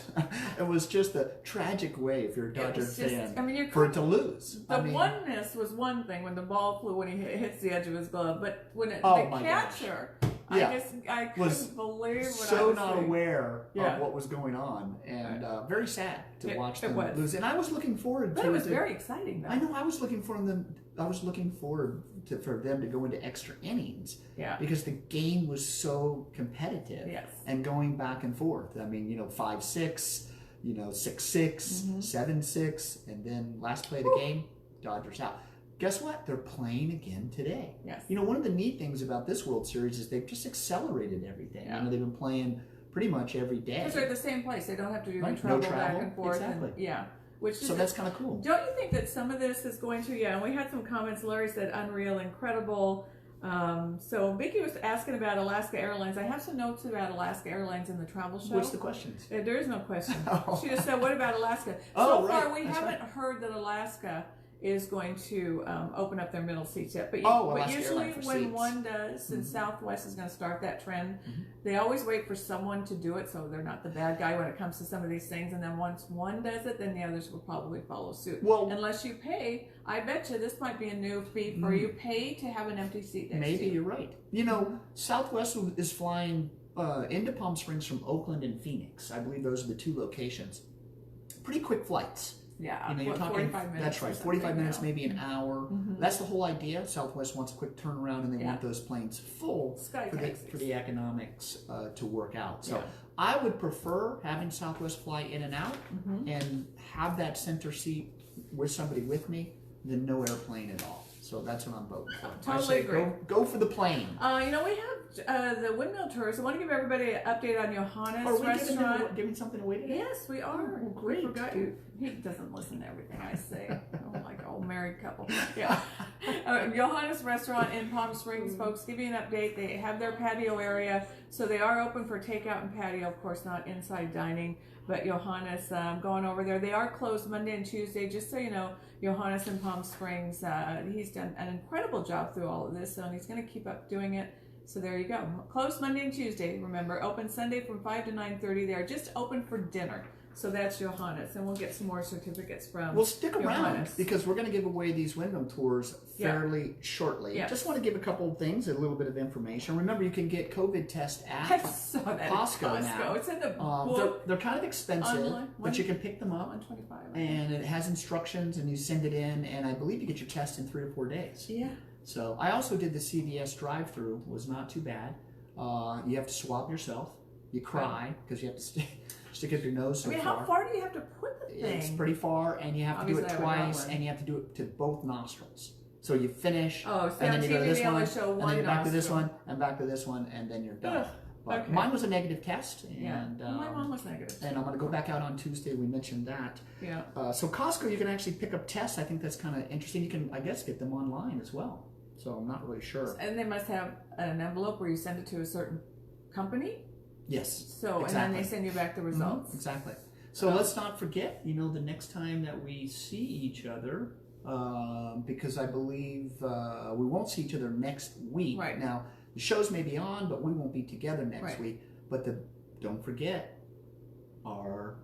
Speaker 2: It was just a tragic way, if you're a Dodger fan, for it to lose.
Speaker 1: The oneness was one thing when the ball flew when he hits the edge of his glove, but when the catcher.
Speaker 2: Yeah.
Speaker 1: I couldn't believe what I was
Speaker 2: so not
Speaker 1: seeing.
Speaker 2: aware of what was going on, and very sad to watch them lose. And I was looking forward to
Speaker 1: it. But it was very exciting, though.
Speaker 2: I know. I was looking for them. I was looking forward for them to go into extra innings.
Speaker 1: Yeah.
Speaker 2: Because the game was so competitive.
Speaker 1: Yes.
Speaker 2: And going back and forth. I mean, 5-6, 6-6, 7-6, and then last play of the game, Dodgers out. Guess what? They're playing again today.
Speaker 1: Yes.
Speaker 2: One of the neat things about this World Series is they've just accelerated everything.
Speaker 1: Yeah.
Speaker 2: They've been playing pretty much every day.
Speaker 1: Because they're at the same place. They don't have to do
Speaker 2: right.
Speaker 1: travel,
Speaker 2: No travel
Speaker 1: back and forth.
Speaker 2: Exactly.
Speaker 1: So
Speaker 2: that's kind of cool.
Speaker 1: Don't you think that some of this is going to, and we had some comments. Larry said unreal, incredible. So Vicky was asking about Alaska Airlines. I have some notes about Alaska Airlines in the travel show.
Speaker 2: What's the questions?
Speaker 1: There is no question. She just said, what about Alaska?
Speaker 2: So
Speaker 1: far, we haven't heard that Alaska is going to open up their middle seats yet. But, but usually when one does, and Southwest is going to start that trend, they always wait for someone to do it so they're not the bad guy when it comes to some of these things. And then once one does it, then the others will probably follow suit. Well, unless you pay, I bet you this might be a new fee for you. Pay to have an empty seat next to you.
Speaker 2: Maybe you're right. Southwest is flying into Palm Springs from Oakland and Phoenix. I believe those are the 2 locations. Pretty quick flights.
Speaker 1: Yeah,
Speaker 2: you're talking 45 minutes. That's right, 45 minutes, maybe an hour. That's the whole idea. Southwest wants a quick turnaround, and they want those planes full for the economics to work out. So I would prefer having Southwest fly in and out and have that center seat with somebody with me than no airplane at all. So that's what I'm voting for.
Speaker 1: Totally agree.
Speaker 2: Go for the plane.
Speaker 1: We have the Windmill Tours. I want to give everybody an update on Johannes restaurant.
Speaker 2: Giving something away today?
Speaker 1: Yes, we are.
Speaker 2: Oh, great.
Speaker 1: I forgot you. He doesn't listen to everything I say. Like old married couple. Yeah. Johannes restaurant in Palm Springs, folks. Give you an update. They have their patio area, so they are open for takeout and patio. Of course, not inside dining. But Johannes, going over there. They are closed Monday and Tuesday, just so you know. Johannes in Palm Springs, he's done an incredible job through all of this, and he's going to keep up doing it. So there you go. Closed Monday and Tuesday, remember. Open Sunday from 5 to 9:30. They are just open for dinner. So that's Johannes, and we'll get some more certificates from
Speaker 2: Well, stick around,
Speaker 1: Johannes.
Speaker 2: because we're going to give away these Windmill Tours fairly shortly.
Speaker 1: Yeah.
Speaker 2: Just want to give a couple of things, a little bit of information. Remember, you can get COVID tests at
Speaker 1: I saw that
Speaker 2: Costco now.
Speaker 1: It's in the book.
Speaker 2: They're kind of expensive,
Speaker 1: Online,
Speaker 2: but you can pick them up.
Speaker 1: $125.
Speaker 2: And it has instructions, and you send it in, and I believe you get your test in 3 or 4 days.
Speaker 1: Yeah.
Speaker 2: So I also did the CVS drive-through. Was not too bad. You have to swab yourself. You cry because you have to stick up your nose so far.
Speaker 1: how far do you have to put the thing?
Speaker 2: It's pretty far, and you have to do it twice, and you have to do it to both nostrils. So you finish, and then you go to this one, and then you're back to this one, and back to this one, and then you're done. But mine was a negative test, and
Speaker 1: my mom was negative.
Speaker 2: And I'm going to go back out on Tuesday. We mentioned that.
Speaker 1: Yeah.
Speaker 2: So Costco, you can actually pick up tests. I think that's kind of interesting. You can, I guess, get them online as well. So I'm not really sure.
Speaker 1: And they must have an envelope where you send it to a certain company.
Speaker 2: Yes.
Speaker 1: So and then they send you back the results.
Speaker 2: Exactly. So let's not forget, the next time that we see each other, because I believe we won't see each other next week.
Speaker 1: Right.
Speaker 2: Now, the shows may be on, but we won't be together next week. But don't forget, our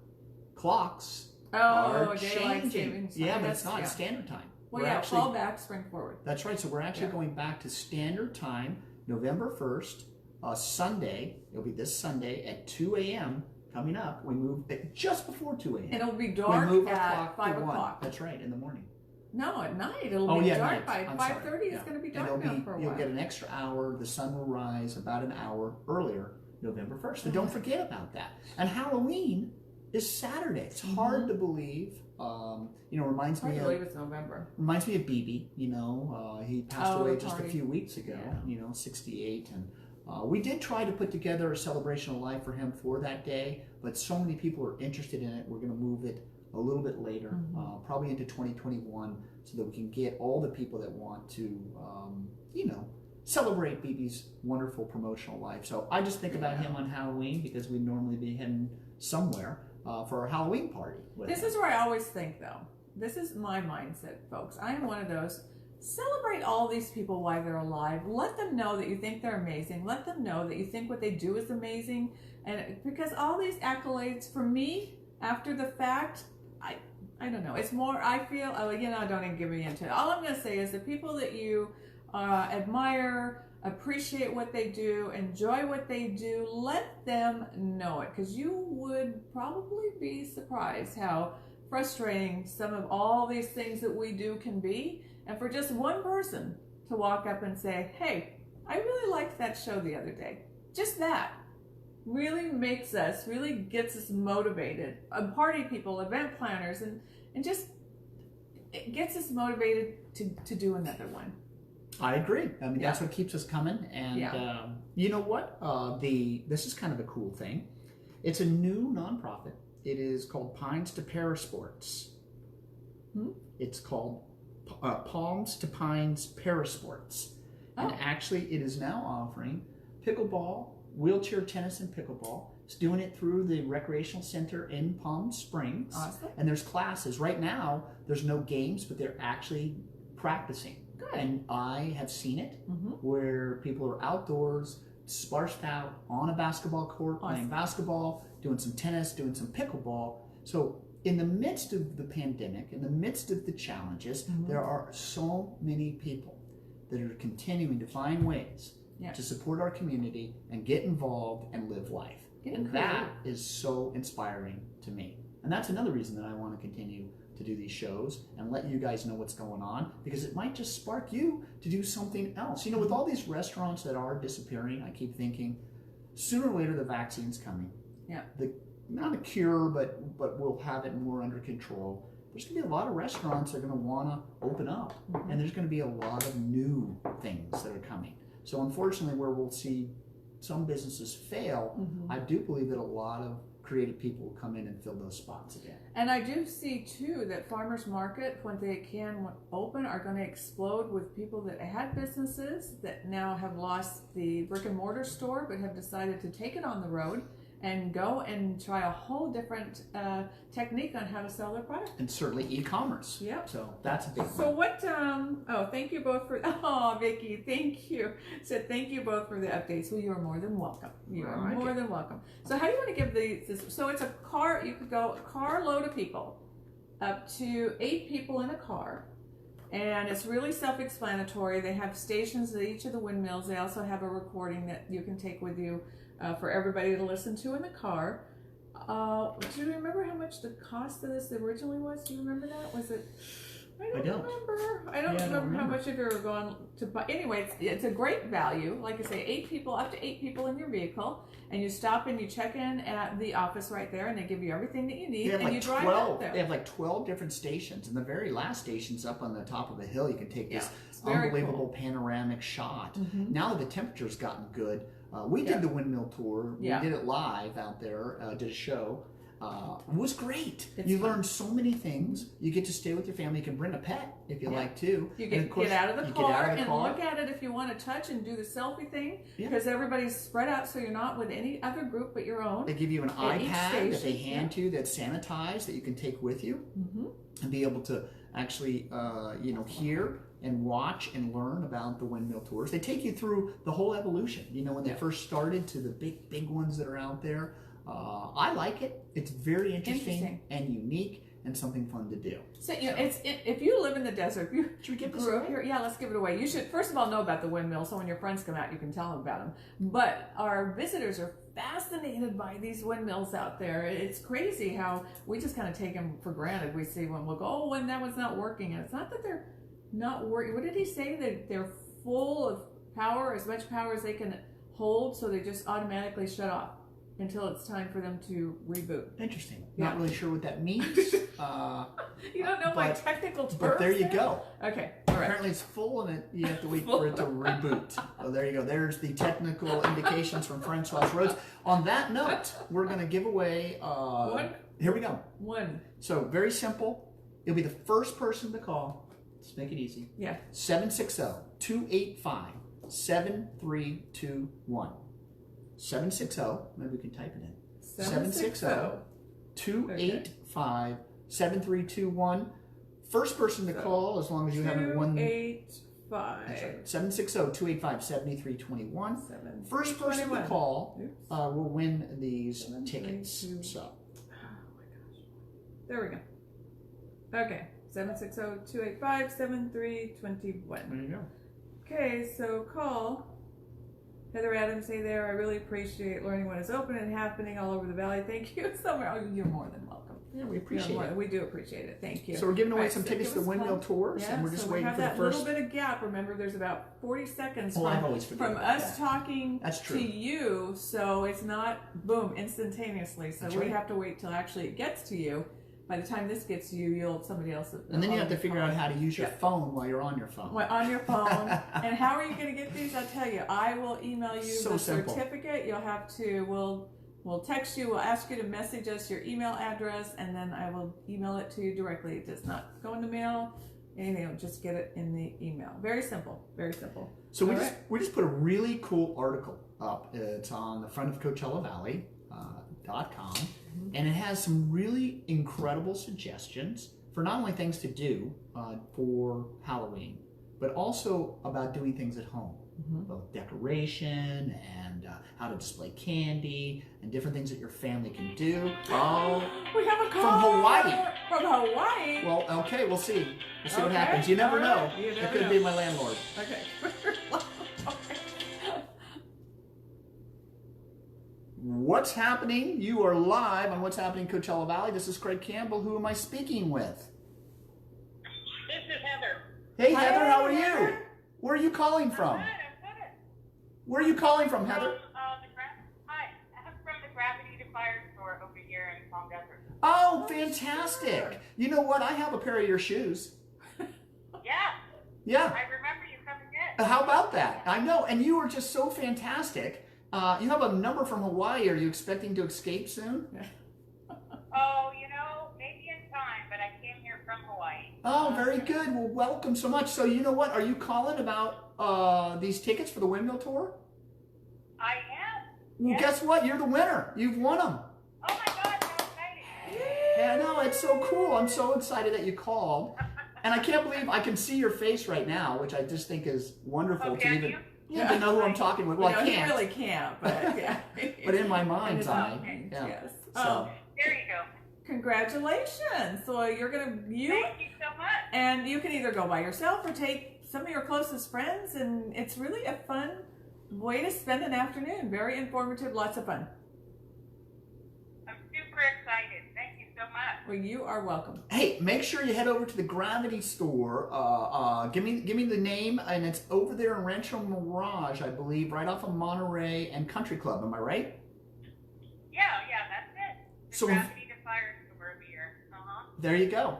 Speaker 2: clocks are
Speaker 1: daylight
Speaker 2: changing.
Speaker 1: savings time.
Speaker 2: Yeah, but it's not standard time.
Speaker 1: Well, call back, spring forward.
Speaker 2: That's right. So we're actually going back to standard time, November 1st, Sunday. It'll be this Sunday at 2 a.m. coming up. We move just before 2 a.m.
Speaker 1: And it'll be dark at 5 o'clock.
Speaker 2: That's right, in the morning.
Speaker 1: No, at night. It'll be dark by 5:30. It's going to be dark now for a while.
Speaker 2: You'll get an extra hour. The sun will rise about an hour earlier, November 1st. So don't forget about that. And Halloween is Saturday. It's hard to believe. Reminds me of
Speaker 1: it's November.
Speaker 2: Reminds me of BB. He passed away just a few weeks ago. 68, and we did try to put together a celebration of life for him for that day, but so many people are interested in it. We're going to move it a little bit later, probably into 2021, so that we can get all the people that want to, celebrate BB's wonderful promotional life. So I just think about him on Halloween because we'd normally be heading somewhere for our Halloween party.
Speaker 1: This is where I always think, though. This is my mindset, folks. I am one of those. Celebrate all these people while they're alive. Let them know that you think they're amazing. Let them know that you think what they do is amazing. And because all these accolades, for me, after the fact, I don't know. It's more, I feel, don't even give me into it. All I'm going to say is the people that you admire, appreciate what they do, enjoy what they do, let them know it. Because you would probably be surprised how frustrating some of all these things that we do can be. And for just one person to walk up and say, hey, I really liked that show the other day. Just that really gets us motivated. Party people, event planners, and just it gets us motivated to do another one.
Speaker 2: I agree. I mean, that's what keeps us coming. And you know what? This is kind of a cool thing. It's a new nonprofit. It is called Pines to Parasports. It's called Palms to Pines Parasports. And actually, it is now offering pickleball, wheelchair tennis, and pickleball. It's doing it through the recreational center in Palm Springs.
Speaker 1: Awesome.
Speaker 2: And there's classes. Right now, there's no games, but they're actually practicing.
Speaker 1: Good.
Speaker 2: And I have seen it where people are outdoors, sparsed out on a basketball court, playing basketball, doing some tennis, doing some pickleball. So in the midst of the pandemic, in the midst of the challenges, there are so many people that are continuing to find ways to support our community and get involved and live life. And that is so inspiring to me. And that's another reason that I want to continue to do these shows and let you guys know what's going on, because it might just spark you to do something else. With all these restaurants that are disappearing, I keep thinking sooner or later the vaccine's coming. Not a cure, but we'll have it more under control. There's going to be a lot of restaurants that are going to want to open up, and there's going to be a lot of new things that are coming. So unfortunately, where we'll see some businesses fail, I do believe that a lot of creative people will come in and fill those spots again.
Speaker 1: And I do see too that farmers market, when they can open, are going to explode with people that had businesses that now have lost the brick and mortar store but have decided to take it on the road and go and try a whole different technique on how to sell their product.
Speaker 2: And certainly e-commerce.
Speaker 1: Yep.
Speaker 2: So that's a big one.
Speaker 1: So what, thank you both for, Vicki, thank you. Said thank you both for the updates. Well, you are more than welcome. You are more than welcome. So how do you want to give this, so it's a car, you could go a car load of people, up to 8 people in a car. And it's really self-explanatory. They have stations at each of the windmills. They also have a recording that you can take with you for everybody to listen to in the car. Do you remember how much the cost of this originally was? Do you remember that? Was it? I don't remember. I don't remember how much of you were going to buy. Anyway, it's a great value. Like I say, 8 people, up to 8 people in your vehicle, and you stop and you check in at the office right there, and they give you everything that you need, and you drive out there.
Speaker 2: They have like 12 different stations, and the very last station's up on the top of a hill. You can take this unbelievable panoramic shot. Now that the temperature's gotten good, we did the Windmill Tour. We did it live out there, did a show. It was great. You learn so many things. You get to stay with your family. You can bring a pet if you like to.
Speaker 1: You get out of the car and look at it if you want to touch and do the selfie thing, because everybody's spread out, so you're not with any other group but your own.
Speaker 2: They give you an iPad that they hand to you that's sanitized that you can take with you and be able to actually hear and watch and learn about the Windmill Tours. They take you through the whole evolution. When they first started to the big ones that are out there. I like it. It's very interesting and unique, and something fun to do.
Speaker 1: So, if you live in the desert, if you
Speaker 2: Should we give this
Speaker 1: grew up
Speaker 2: away?
Speaker 1: here, yeah, let's give it away. You should, first of all, know about the windmill, so when your friends come out, you can tell them about them. But our visitors are fascinated by these windmills out there. It's crazy how we just kind of take them for granted. We see one, we'll go, oh, when that one's not working. And it's not that they're not working. What did he say? That they're full of power, as much power as they can hold, so they just automatically shut off until it's time for them to reboot.
Speaker 2: Interesting.
Speaker 1: Yeah.
Speaker 2: Not really sure what that means.
Speaker 1: You don't know my technical terms.
Speaker 2: But there you go.
Speaker 1: Okay. All right.
Speaker 2: Apparently it's full and you have to wait for it to reboot. So there you go. There's the technical indications from Francoise Rhodes. On that note, we're going to give away...
Speaker 1: One.
Speaker 2: Here we go.
Speaker 1: One.
Speaker 2: So very simple. It'll be the first person to call. Let's make it easy.
Speaker 1: Yeah.
Speaker 2: 760-285-7321. 760, maybe we can type it in. 760-285-7321. First person to call, as long as you haven't won.
Speaker 1: 285.
Speaker 2: That's right. 760-285-7321. First person to call will win these tickets. So.
Speaker 1: Oh my gosh. There we go. Okay. 760-285-7321.
Speaker 2: There you go.
Speaker 1: Okay, so call. Heather Adams, hey there. I really appreciate learning what is open and happening all over the valley. Thank you so much. Oh, you're more than welcome.
Speaker 2: Yeah, we appreciate it.
Speaker 1: We do appreciate it. Thank you.
Speaker 2: So we're giving away some tickets to the Windmill Tours, and we're just waiting for the first.
Speaker 1: We have that little bit of gap. Remember, there's about 40 seconds from
Speaker 2: us
Speaker 1: talking to you, so it's not boom instantaneously. So we have to wait till actually it gets to you. By the time this gets to you, somebody else.
Speaker 2: And then you have to figure out how to use your phone while you're on your phone.
Speaker 1: On your phone. And how are you going to get these? I'll tell you. I will email you the certificate. You'll have to. We'll text you. We'll ask you to message us your email address, and then I will email it to you directly. It does not go in the mail. Anything. Just get it in the email. Very simple. Very simple.
Speaker 2: So we just put a really cool article up. It's on the front of Coachella Valley.com. And it has some really incredible suggestions for not only things to do for Halloween, but also about doing things at home. Both decoration and how to display candy and different things that your family can do. Oh,
Speaker 1: we have a call
Speaker 2: from Hawaii.
Speaker 1: From Hawaii.
Speaker 2: Well, okay, we'll see. We'll see what happens. You never know. It could be my landlord.
Speaker 1: Okay.
Speaker 2: What's happening? You are live on What's Happening Coachella Valley. This is Craige Campbell. Who am I speaking with?
Speaker 3: This is Heather.
Speaker 2: Hey, Heather, how are you? Where are you calling from?
Speaker 3: I'm good.
Speaker 2: Where are you calling from, Heather?
Speaker 3: I'm from the Gravity Fire store over here in Palm Desert.
Speaker 2: Oh, fantastic. You know what? I have a pair of your shoes.
Speaker 3: Yeah. I remember you coming in.
Speaker 2: How about that? I know, and you were just so fantastic. You have a number from Hawaii. Are you expecting to escape soon?
Speaker 3: Oh, maybe in time, but I came here from Hawaii.
Speaker 2: Oh, very good. Well, welcome so much. So you know what? Are you calling about these tickets for the Windmill Tour?
Speaker 3: I am.
Speaker 2: Well, guess what? You're the winner. You've won them.
Speaker 3: Oh my God, how exciting.
Speaker 2: Yeah, no, it's so cool. I'm so excited that you called. And I can't believe I can see your face right now, which I just think is wonderful to even... Yeah, to know who I'm talking with. Well, I can't.
Speaker 1: You really can't, but yeah.
Speaker 2: But in my mind's eye.
Speaker 1: Yes.
Speaker 2: So.
Speaker 3: There you go.
Speaker 1: Congratulations. So you're going to...
Speaker 3: Thank you so much.
Speaker 1: And you can either go by yourself or take some of your closest friends, and it's really a fun way to spend an afternoon. Very informative, lots of fun.
Speaker 3: I'm super excited. Thank you so much.
Speaker 1: Well, you are welcome.
Speaker 2: Hey, make sure you head over to the Gravity store. Give me the name, and it's over there in Rancho Mirage, I believe, right off of Monterey and Country Club. Am I right?
Speaker 3: Yeah, that's it. The Gravity Fire store over here.
Speaker 2: There you go.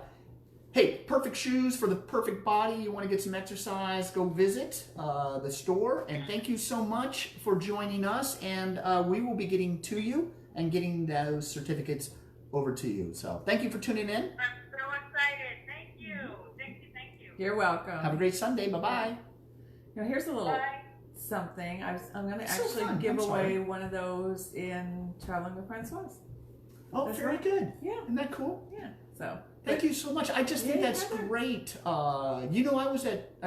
Speaker 2: Hey, perfect shoes for the perfect body. You want to get some exercise, go visit the store. And thank you so much for joining us. And we will be getting to you and getting those certificates over to you. So thank you for tuning in.
Speaker 3: I'm so excited. Thank you. Thank you.
Speaker 1: You're welcome.
Speaker 2: Have a great Sunday. Bye-bye.
Speaker 1: Now here's a little something. I'm going to actually give away one of those in Traveling with Francoise.
Speaker 2: Oh, very good.
Speaker 1: Yeah.
Speaker 2: Isn't that cool?
Speaker 1: Yeah. So
Speaker 2: thank you so much. I just think that's great. I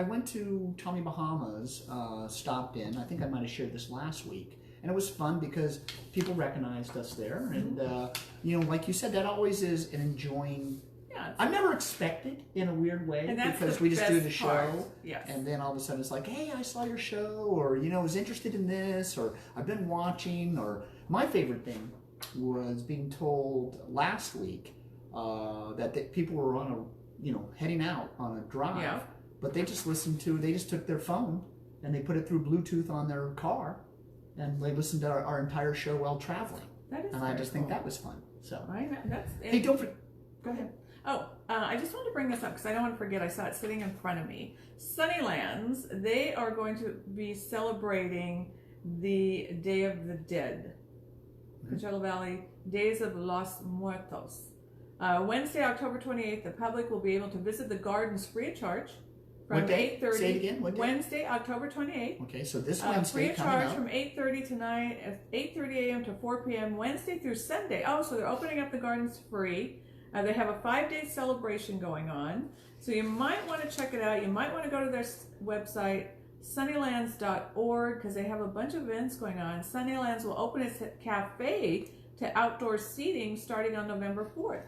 Speaker 2: went to Tommy Bahama's, stopped in. I think I might have shared this last week. And it was fun because people recognized us there. And, like you said, that always is an enjoying
Speaker 1: Yeah.
Speaker 2: I'm never expected in a weird way
Speaker 1: And that's
Speaker 2: because
Speaker 1: the
Speaker 2: we just do
Speaker 1: best
Speaker 2: the show.
Speaker 1: part. Yes.
Speaker 2: And then all of a sudden it's like, hey, I saw your show, or, I was interested in this, or I've been watching, or my favorite thing was being told last week that people were on heading out on a drive, but they just took their phone and they put it through Bluetooth on their car, and they listened to our entire show while traveling.
Speaker 1: That is
Speaker 2: and I just think that was fun. So, hey, don't forget.
Speaker 1: Go ahead. Oh, I just wanted to bring this up because I don't want to forget. I saw it sitting in front of me. Sunnylands, they are going to be celebrating the Day of the Dead. Coachella Valley, Days of Los Muertos. Wednesday, October 28th, the public will be able to visit the gardens free of charge from 8:30.
Speaker 2: Say it again. What day?
Speaker 1: Wednesday, October 28th.
Speaker 2: Okay, so this Wednesday
Speaker 1: free of charge from 8:30 tonight, 8:30 a.m. to 4 p.m. Wednesday through Sunday. Oh, so they're opening up the gardens free. They have a 5-day celebration going on, so you might want to check it out. You might want to go to their website, sunnylands.org, because they have a bunch of events going on. Sunnylands will open its cafe to outdoor seating starting on November 4th.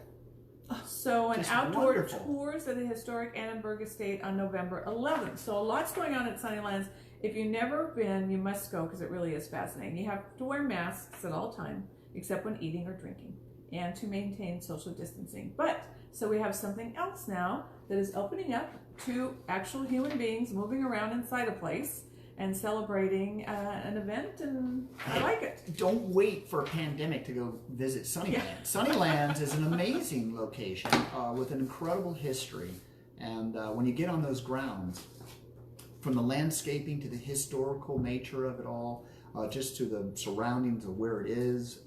Speaker 1: So an outdoor tours of the historic Annenberg Estate on November 11th. So a lot's going on at Sunnylands. If you've never been, you must go because it really is fascinating. You have to wear masks at all time, except when eating or drinking, and to maintain social distancing. But, so we have something else now that is opening up to actual human beings moving around inside a place and celebrating an event, and I like it.
Speaker 2: Don't wait for a pandemic to go visit Sunnylands.
Speaker 1: Yeah.
Speaker 2: Sunnylands is an amazing location with an incredible history. And when you get on those grounds, from the landscaping to the historical nature of it all, just to the surroundings of where it is,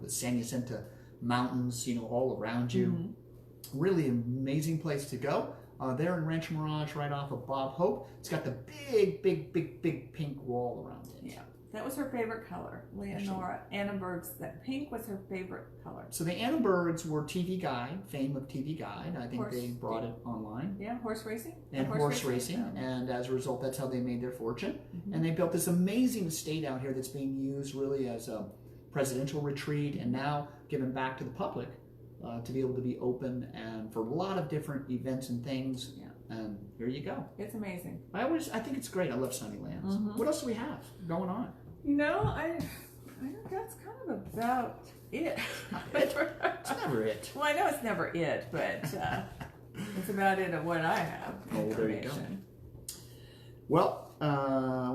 Speaker 2: the San Jacinto Mountains, all around you. Mm-hmm. Really amazing place to go. There in Rancho Mirage, right off of Bob Hope. It's got the big pink wall around it.
Speaker 1: Yeah, that was her favorite color. Leonora Annenberg's, that pink was her favorite color.
Speaker 2: So the Annenbergs were TV Guide, fame of TV Guide. I think they brought it online.
Speaker 1: Yeah, horse racing.
Speaker 2: And horse racing. And as a result, that's how they made their fortune. Mm-hmm. And they built this amazing estate out here that's being used really as a presidential retreat, and now given back to the public. To be able to be open and for a lot of different events and things. Yeah. And here you go.
Speaker 1: It's amazing.
Speaker 2: I think it's great. I love Sunnylands. Mm-hmm. What else do we have going on?
Speaker 1: I think that's kind of about it.
Speaker 2: It's never it.
Speaker 1: Well, I know it's never it, but it's about it of what I have.
Speaker 2: Oh, there you go. Well, we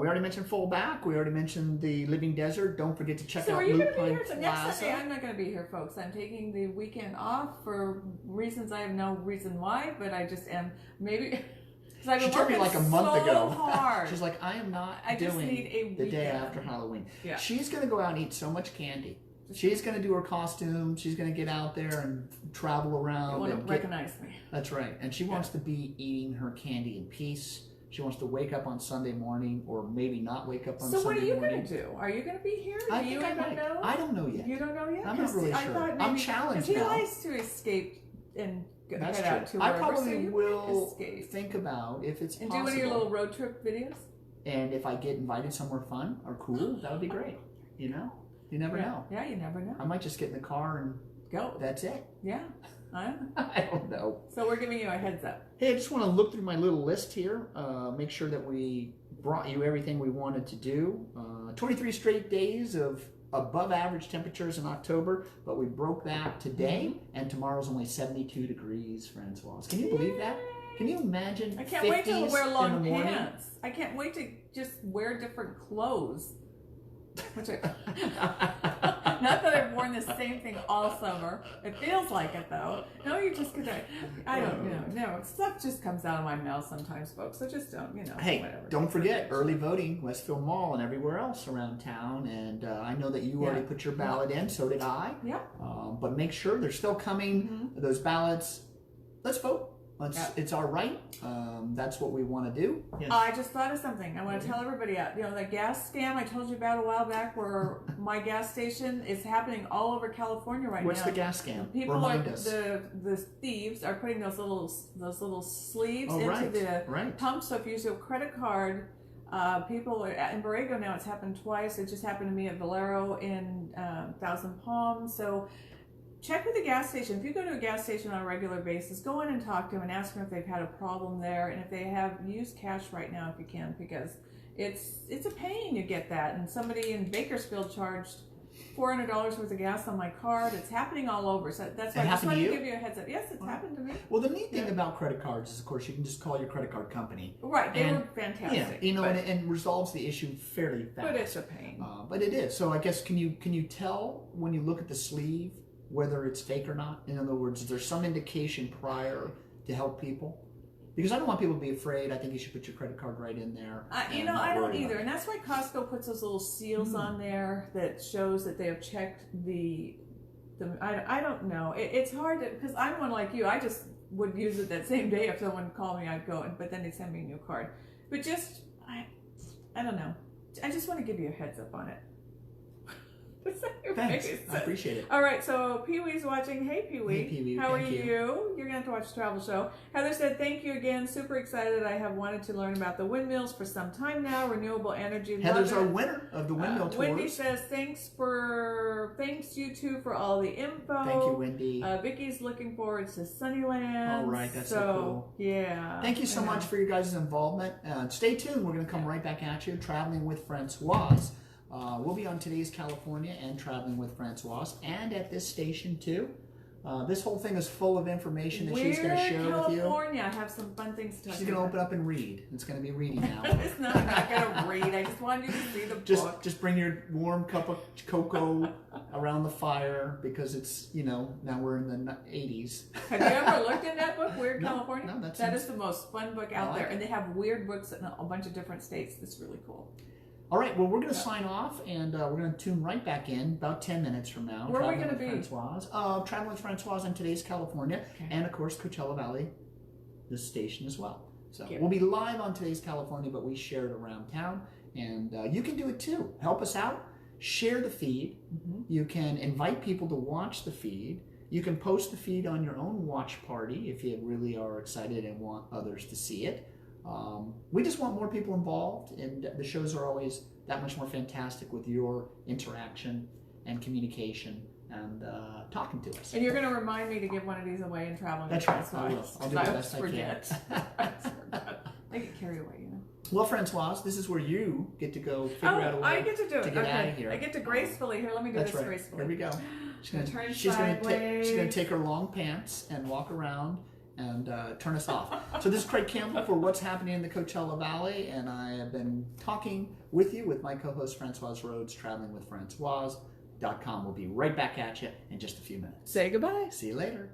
Speaker 2: already mentioned Fullback. We already mentioned the Living Desert. Don't forget to check out Lupine Plaza. So are you going to be here
Speaker 1: next Sunday? I'm not going to be here, folks. I'm taking the weekend off for reasons I have no reason why, but I just am. Maybe because I've been
Speaker 2: she told me like a month ago.
Speaker 1: Hard.
Speaker 2: She's like, I am not
Speaker 1: just
Speaker 2: doing
Speaker 1: need a
Speaker 2: the day after Halloween.
Speaker 1: Yeah.
Speaker 2: She's going to go out and eat so much candy. She's going to do her costume. She's going to get out there and travel around.
Speaker 1: You want to recognize me.
Speaker 2: That's right. And she wants to be eating her candy in peace. She wants to wake up on Sunday morning, or maybe not wake up on Sunday morning.
Speaker 1: So what are you going to do? Are you going to be here?
Speaker 2: I think I might.
Speaker 1: Know?
Speaker 2: I don't know yet.
Speaker 1: You don't know yet?
Speaker 2: I'm not really sure. I'm challenged now.
Speaker 1: He likes to escape and
Speaker 2: That's
Speaker 1: head out to
Speaker 2: true. I
Speaker 1: wherever,
Speaker 2: probably
Speaker 1: so
Speaker 2: will think about if it's
Speaker 1: and
Speaker 2: possible.
Speaker 1: do one of your little road trip videos.
Speaker 2: And if I get invited somewhere fun or cool, that would be great. You never know.
Speaker 1: Yeah, you never know.
Speaker 2: I might just get in the car and
Speaker 1: go.
Speaker 2: That's it.
Speaker 1: Yeah.
Speaker 2: I don't know.
Speaker 1: So we're giving you a heads up.
Speaker 2: Hey, I just want to look through my little list here, make sure that we brought you everything we wanted to do. 23 straight days of above average temperatures in October, but we broke that today, and tomorrow's only 72 degrees, Francoise. Can you believe that? Can you imagine?
Speaker 1: I can't wait to wear long pants. I can't wait to just wear different clothes. Which not that I've worn the same thing all summer. It feels like it though. No, you just gonna. I don't know. No, stuff just comes out of my mouth sometimes, folks. So just don't.
Speaker 2: Hey,
Speaker 1: whatever.
Speaker 2: Don't forget early voting, Westfield Mall and everywhere else around town. And I know that you already put your ballot in. So did I.
Speaker 1: Yeah.
Speaker 2: But make sure they're still coming. Mm-hmm. Those ballots. Let's vote. It's our right. That's what we want to do. Yes.
Speaker 1: I just thought of something. I want to tell everybody out. The gas scam I told you about a while back, where my gas station is happening all over California right
Speaker 2: What's
Speaker 1: now.
Speaker 2: What's the gas scam?
Speaker 1: People
Speaker 2: Remind us.
Speaker 1: The thieves are putting those little sleeves into the pump. So if you use your credit card, people in Borrego now, it's happened twice. It just happened to me at Valero in Thousand Palms. So check with the gas station. If you go to a gas station on a regular basis, go in and talk to them and ask them if they've had a problem there, and if they have, use cash right now if you can, because it's a pain to get that. And somebody in Bakersfield charged $400 worth of gas on my card. It's happening all over. So that's why I just wanted to give you a heads up. Yes, it's happened to me.
Speaker 2: Well, the neat thing about credit cards is, of course, you can just call your credit card company.
Speaker 1: Right, they were fantastic.
Speaker 2: Yeah, and resolves the issue fairly fast.
Speaker 1: But it's a pain.
Speaker 2: But it is. So I guess, can you tell when you look at the sleeve whether it's fake or not? In other words, is there some indication prior to help people? Because I don't want people to be afraid. I think you should put your credit card right in there.
Speaker 1: I don't either. And that's why Costco puts those little seals on there that shows that they have checked the I don't know. It's hard to, because I'm one like you. I just would use it that same day. If someone called me, I'd go, but then they send me a new card. But just, I don't know. I just want to give you a heads up on it.
Speaker 2: Thanks. I appreciate it.
Speaker 1: All right, so Pee Wee's watching. Hey, Pee Wee.
Speaker 2: Hey, Pee Wee.
Speaker 1: How are you? You're going to have to watch the travel show. Heather said, thank you again. Super excited. I have wanted to learn about the windmills for some time now. Renewable energy.
Speaker 2: Heather's our winner of the Windmill Tours.
Speaker 1: Wendy says, thanks you two for all the info.
Speaker 2: Thank you, Wendy.
Speaker 1: Vicky's looking forward to Sunnyland.
Speaker 2: All right, that's so cool.
Speaker 1: Yeah.
Speaker 2: Thank you so much for your guys' involvement. Stay tuned. We're going to come right back at you, Traveling with Francoise. We'll be on Today's California and Traveling with Francoise, and at this station too. This whole thing is full of information that she's going to share with you.
Speaker 1: California, I have some fun things to talk about.
Speaker 2: She's going to open up and read. It's going to be reading now.
Speaker 1: It's not, I'm not going to read. I just wanted you to see the book.
Speaker 2: Just bring your warm cup of cocoa around the fire, because it's, now we're in the 80s.
Speaker 1: Have you ever looked in that book, Weird
Speaker 2: No,
Speaker 1: California?
Speaker 2: No,
Speaker 1: that is the most fun book out there.
Speaker 2: It.
Speaker 1: And they have weird books in a bunch of different states. It's really cool.
Speaker 2: All right, well, we're going to sign off, and we're going to tune right back in about 10 minutes from now.
Speaker 1: Where are we going to be?
Speaker 2: Francoise. Traveling with Francoise on Today's California, and, of course, Coachella Valley, this station as well. So we'll be live on Today's California, but we share it around town, and you can do it too. Help us out. Share the feed. You can invite people to watch the feed. You can post the feed on your own watch party if you really are excited and want others to see it. We just want more people involved, and the shows are always that much more fantastic with your interaction and communication and talking to us.
Speaker 1: And you're going to remind me to give one of these away in Traveling.
Speaker 2: That's right. I will. I'll do the best I can.
Speaker 1: I get carried away,
Speaker 2: Well, Francoise, this is where you get to go figure out a way
Speaker 1: I get to do it.
Speaker 2: to get out of here.
Speaker 1: I get to gracefully. Here, let me do
Speaker 2: That's
Speaker 1: this
Speaker 2: right.
Speaker 1: gracefully.
Speaker 2: Here we go.
Speaker 1: She's going
Speaker 2: to take her long pants and walk around and turn us off. So this is Craige Campbell for What's Happening in the Coachella Valley, and I have been talking with you with my co-host Francoise Rhodes, Traveling with Francoise.com. We'll be right back at you in just a few minutes.
Speaker 1: Say goodbye.
Speaker 2: See you later.